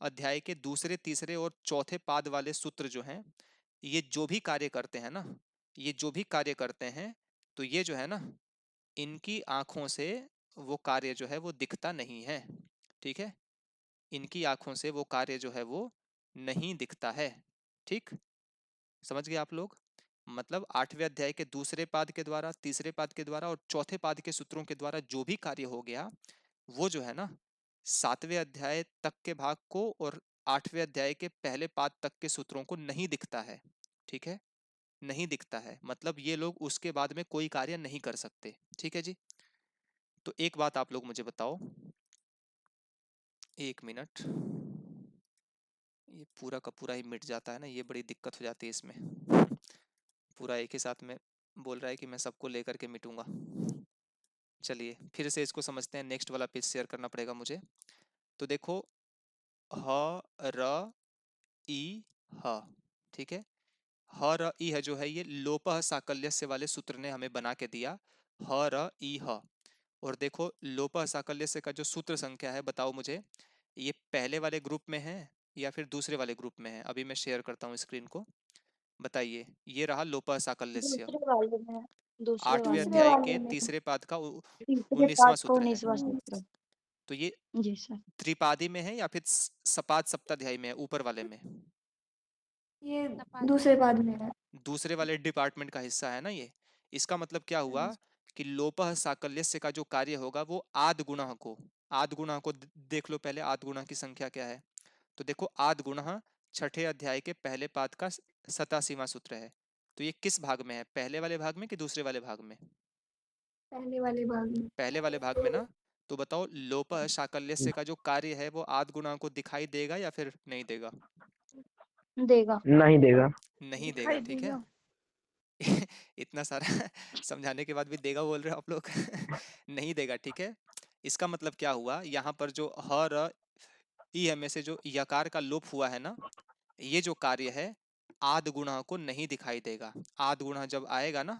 अध्याय के दूसरे, तीसरे और चौथे पाद वाले सूत्र जो हैं, ये जो भी कार्य करते हैं ना, ये जो भी कार्य करते हैं, तो ये जो है ना, इनकी आंखों से वो कार्य जो है वो दिखता नहीं है। ठीक है, इनकी आंखों से वो कार्य जो है वो नहीं दिखता है। ठीक, समझ गए आप लोग? मतलब 8वें अध्याय के दूसरे पाद के द्वारा, तीसरे पाद के द्वारा और चौथे पाद के सूत्रों के द्वारा जो भी कार्य हो गया, वो जो है ना 7वें अध्याय तक के भाग को और 8वें अध्याय के पहले पाद तक के सूत्रों को नहीं दिखता है। ठीक है, नहीं दिखता है, मतलब ये लोग उसके बाद में कोई कार्य नहीं कर सकते। ठीक है जी। तो एक बात आप लोग मुझे बताओ, 1 मिनट, ये पूरा का पूरा ही मिट जाता है ना, ये बड़ी दिक्कत हो जाती है इसमें। पूरा एक ही साथ में बोल रहा है कि मैं सबको लेकर के मिटूंगा। चलिए फिर से इसको समझते हैं, नेक्स्ट वाला पेज शेयर करना पड़ेगा मुझे। तो देखो, ह र ई ह, ठीक है, ह र ई ह जो है ये लोपः साकल्यस्य वाले सूत्र ने हमें बना के दिया, ह र ई ह। और देखो लोपः साकल्यस्य का जो सूत्र संख्या है, बताओ मुझे, ये पहले वाले ग्रुप में है या फिर दूसरे वाले ग्रुप में है? अभी मैं शेयर करता हूँ स्क्रीन को, बताइए। ये रहा लोपः साकल्यस्य, दूसरे वाले में, दूसरे 8वें वाले अध्याय में, के तीसरे पाद का तीसरे 19वां पाठ को सूत्र है। 19वां सूत्र। तो ये जी सर। त्रिपादी में है या फिर सपाद सप्ताध्यायी में है, ऊपर वाले में? ये दूसरे पाद में है। दूसरे वाले डिपार्टमेंट का हिस्सा है ना ये। इसका मतलब क्या हुआ कि लोपः साकल्यस्य का जो कार्य होगा वो आद गुणः को, आद गुणः को देख लो पहले, आद गुणः की संख्या क्या है। तो देखो आद गुणः छठे अध्याय के पहले पाद का 87वां सूत्र है। तो ये किस भाग में है, पहले वाले भाग में कि दूसरे वाले भाग में? पहले वाले भाग में। पहले वाले भाग में ना। तो बताओ लोपः साकल्यस्य का जो कार्य है वो आद गुणः को दिखाई देगा या फिर नहीं देगा? देगा। नहीं देगा। नहीं देगा, दिखाई ठीक है। देगा। इतना सारा समझाने के बाद भी देगा बोल रहे हो आप लोग। नहीं देगा, ठीक है। इसका मतलब क्या हुआ, यहाँ पर जो ह र ई है में से जो यकार का लोप हुआ है ना, ये जो कार्य है आद गुणा को नहीं दिखाई देगा। आद गुणा जब आएगा ना,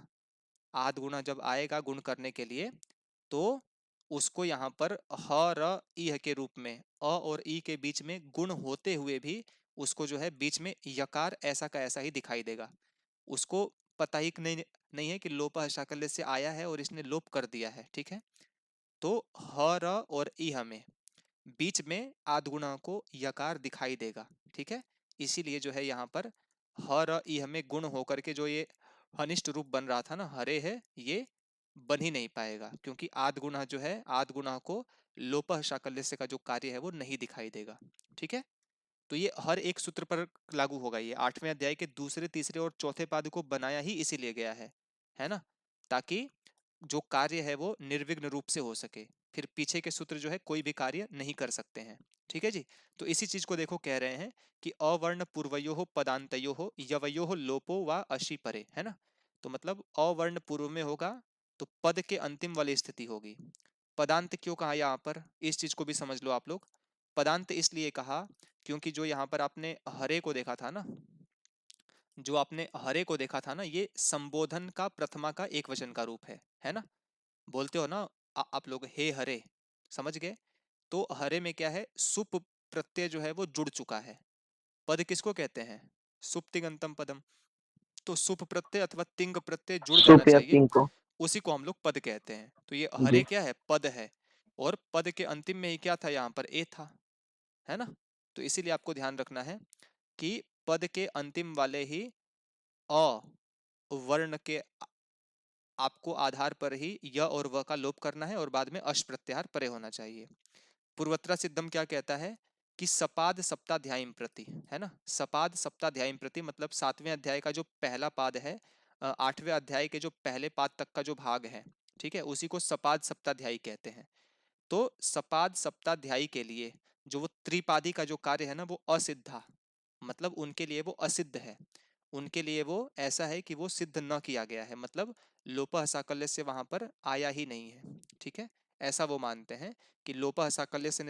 आद गुणा जब आएगा गुण करने के लिए, तो उसको यहाँ पर ह र ई के रूप में, अ और ई के बीच में गुण होते हुए भी उसको जो है बीच में यकार ऐसा का ऐसा ही दिखाई देगा। उसको पता ही नहीं है कि लोपः शाकल्य से आया है और इसने लोप कर दिया है, ठीक है। तो ह र और ई में बीच में आद गुणा को यकार दिखाई देगा, ठीक है। इसीलिए जो है यहाँ पर ह र ई में गुण होकर के जो ये अनिष्ट रूप बन रहा था ना, हरे है, ये बन ही नहीं पाएगा, क्योंकि आद गुणा जो है, आद गुणा को लोपः शाकल्य से का जो कार्य है वो नहीं दिखाई देगा, ठीक है। तो ये हर एक सूत्र पर लागू होगा। ये 8वें अध्याय के दूसरे, तीसरे और चौथे पाद को बनाया ही इसीलिए गया है ना, ताकि जो कार्य है वो निर्विघ्न रूप से हो सके। फिर पीछे के सूत्र जो है कोई भी कार्य नहीं कर सकते हैं, ठीक है जी। तो इसी चीज को देखो कह रहे हैं कि अवर्ण पूर्वयो पदांतयो यवयो लोपो व अशी परे, है ना। तो मतलब अवर्ण पूर्व में होगा तो पद के अंतिम वाली स्थिति होगी। पदांत क्यों कहा यहाँ पर, इस चीज को भी समझ लो आप लोग। पदांत इसलिए कहा क्योंकि जो यहाँ पर आपने हरे को देखा था ना, जो आपने हरे को देखा था ना, ये संबोधन का प्रथमा का एक वचन का रूप है ना। बोलते हो ना आप लोग हे हरे, समझ गए। तो हरे में क्या है, सुप प्रत्यय जो है वो जुड़ चुका है। पद किसको कहते हैं, सुप तिङंतम पदम। तो सुप प्रत्यय अथवा तिंग प्रत्यय जुड़ जाना सुप या चाहिए, तिंग को। उसी को हम लोग पद कहते हैं। तो ये जी। हरे क्या है, पद है। और पद के अंतिम में ही क्या था, यहाँ पर ए था, है ना। तो इसीलिए आपको ध्यान रखना है कि पद के अंतिम वाले ही अ वर्ण के आपको आधार पर ही य और व का लोप करना है और बाद में अश प्रत्याहार परे होना चाहिए। पूर्वत्र सिद्धम क्या कहता है कि सपाद सप्ताध्यायी प्रति, है ना। सपाद सप्ताध्यायी प्रति मतलब 7वें अध्याय का जो पहला पाद है, 8वें अध्याय के जो पहले पाद तक का जो भाग है, ठीक है, उसी को सपाद सप्ताध्यायी कहते हैं। तो सपाद सप्ताध्यायी के लिए जो वो त्रिपादी का जो कार्य है ना वो असिद्धा, मतलब उनके लिए वो असिद्ध है, उनके लिए वो ऐसा है कि वो सिद्ध न किया गया है, मतलब लोपः साकल्य से वहां पर आया ही नहीं है। ठीक है, ऐसा वो मानते हैं कि लोपः साकल्य से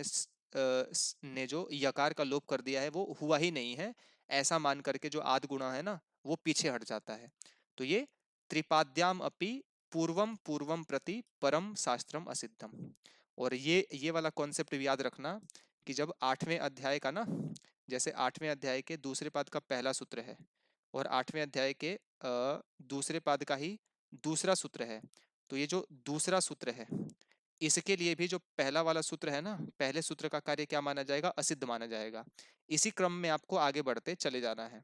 ने जो यकार का लोप कर दिया है वो हुआ ही नहीं है, ऐसा मान करके जो आद गुणा है ना वो पीछे हट जाता है। तो ये त्रिपाद्याम अपि पूर्वम पूर्वम प्रति परम शास्त्रम असिद्धम। और ये वाला कॉन्सेप्ट याद रखना कि जब 8वें अध्याय का ना, जैसे 8वें अध्याय के दूसरे पाद का पहला सूत्र है और 8वें अध्याय के दूसरे पाद का ही दूसरा सूत्र है, तो ये जो दूसरा सूत्र है इसके लिए भी जो पहला वाला सूत्र है ना, पहले सूत्र का कार्य क्या माना जाएगा, असिद्ध माना जाएगा। इसी क्रम में आपको आगे बढ़ते चले जाना है।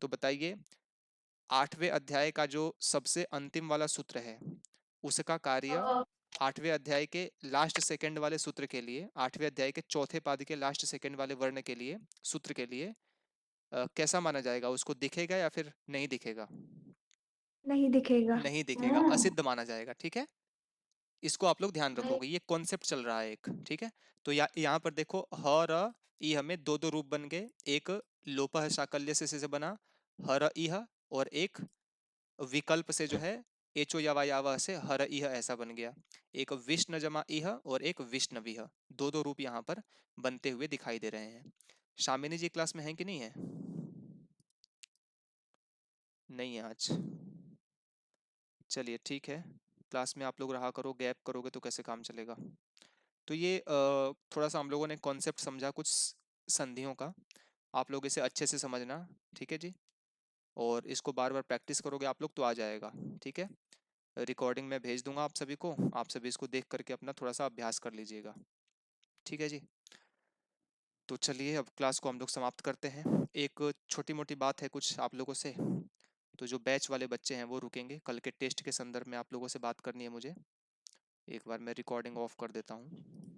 तो बताइए 8वें अध्याय का जो सबसे अंतिम वाला सूत्र है उसका कार्य 8वें अध्याय के लास्ट सेकंड वाले सूत्र के लिए, 8वें अध्याय के चौथे पाद के लास्ट सेकंड वाले वर्ण के लिए, सूत्र के लिए कैसा माना जाएगा, उसको दिखेगा या फिर नहीं दिखेगा? नहीं दिखेगा। नहीं दिखेगा, असिद्ध माना जाएगा। ठीक है, इसको आप लोग ध्यान रखोगे, ये कॉन्सेप्ट चल रहा है एक। ठीक है, तो यहाँ पर देखो ह र ई हमें दो दो रूप बन गए, एक लोपः साकल्य से बना हर इह, और एक विकल्प से जो है एचो यावा यावा से हर इह ऐसा बन गया। एक विष्ण जमा इह और एक विष्णविह, दो दो रूप यहाँ पर बनते हुए दिखाई दे रहे हैं। शामिनी जी क्लास में है कि नहीं है? नहीं है आज, चलिए ठीक है, क्लास में आप लोग रहा करो, गैप करोगे तो कैसे काम चलेगा। तो ये थोड़ा सा हम लोगों ने कॉन्सेप्ट समझा कुछ संधियों का, आप लोग इसे अच्छे से समझना। ठीक है जी, और इसको बार बार प्रैक्टिस करोगे आप लोग तो आ जाएगा। ठीक है, रिकॉर्डिंग में भेज दूंगा आप सभी को, आप सभी इसको देख करके अपना थोड़ा सा अभ्यास कर लीजिएगा। ठीक है जी, तो चलिए अब क्लास को हम लोग समाप्त करते हैं। एक छोटी मोटी बात है कुछ आप लोगों से, तो जो बैच वाले बच्चे हैं वो रुकेंगे, कल के टेस्ट के संदर्भ में आप लोगों से बात करनी है मुझे। एक बार मैं रिकॉर्डिंग ऑफ कर देता हूँ।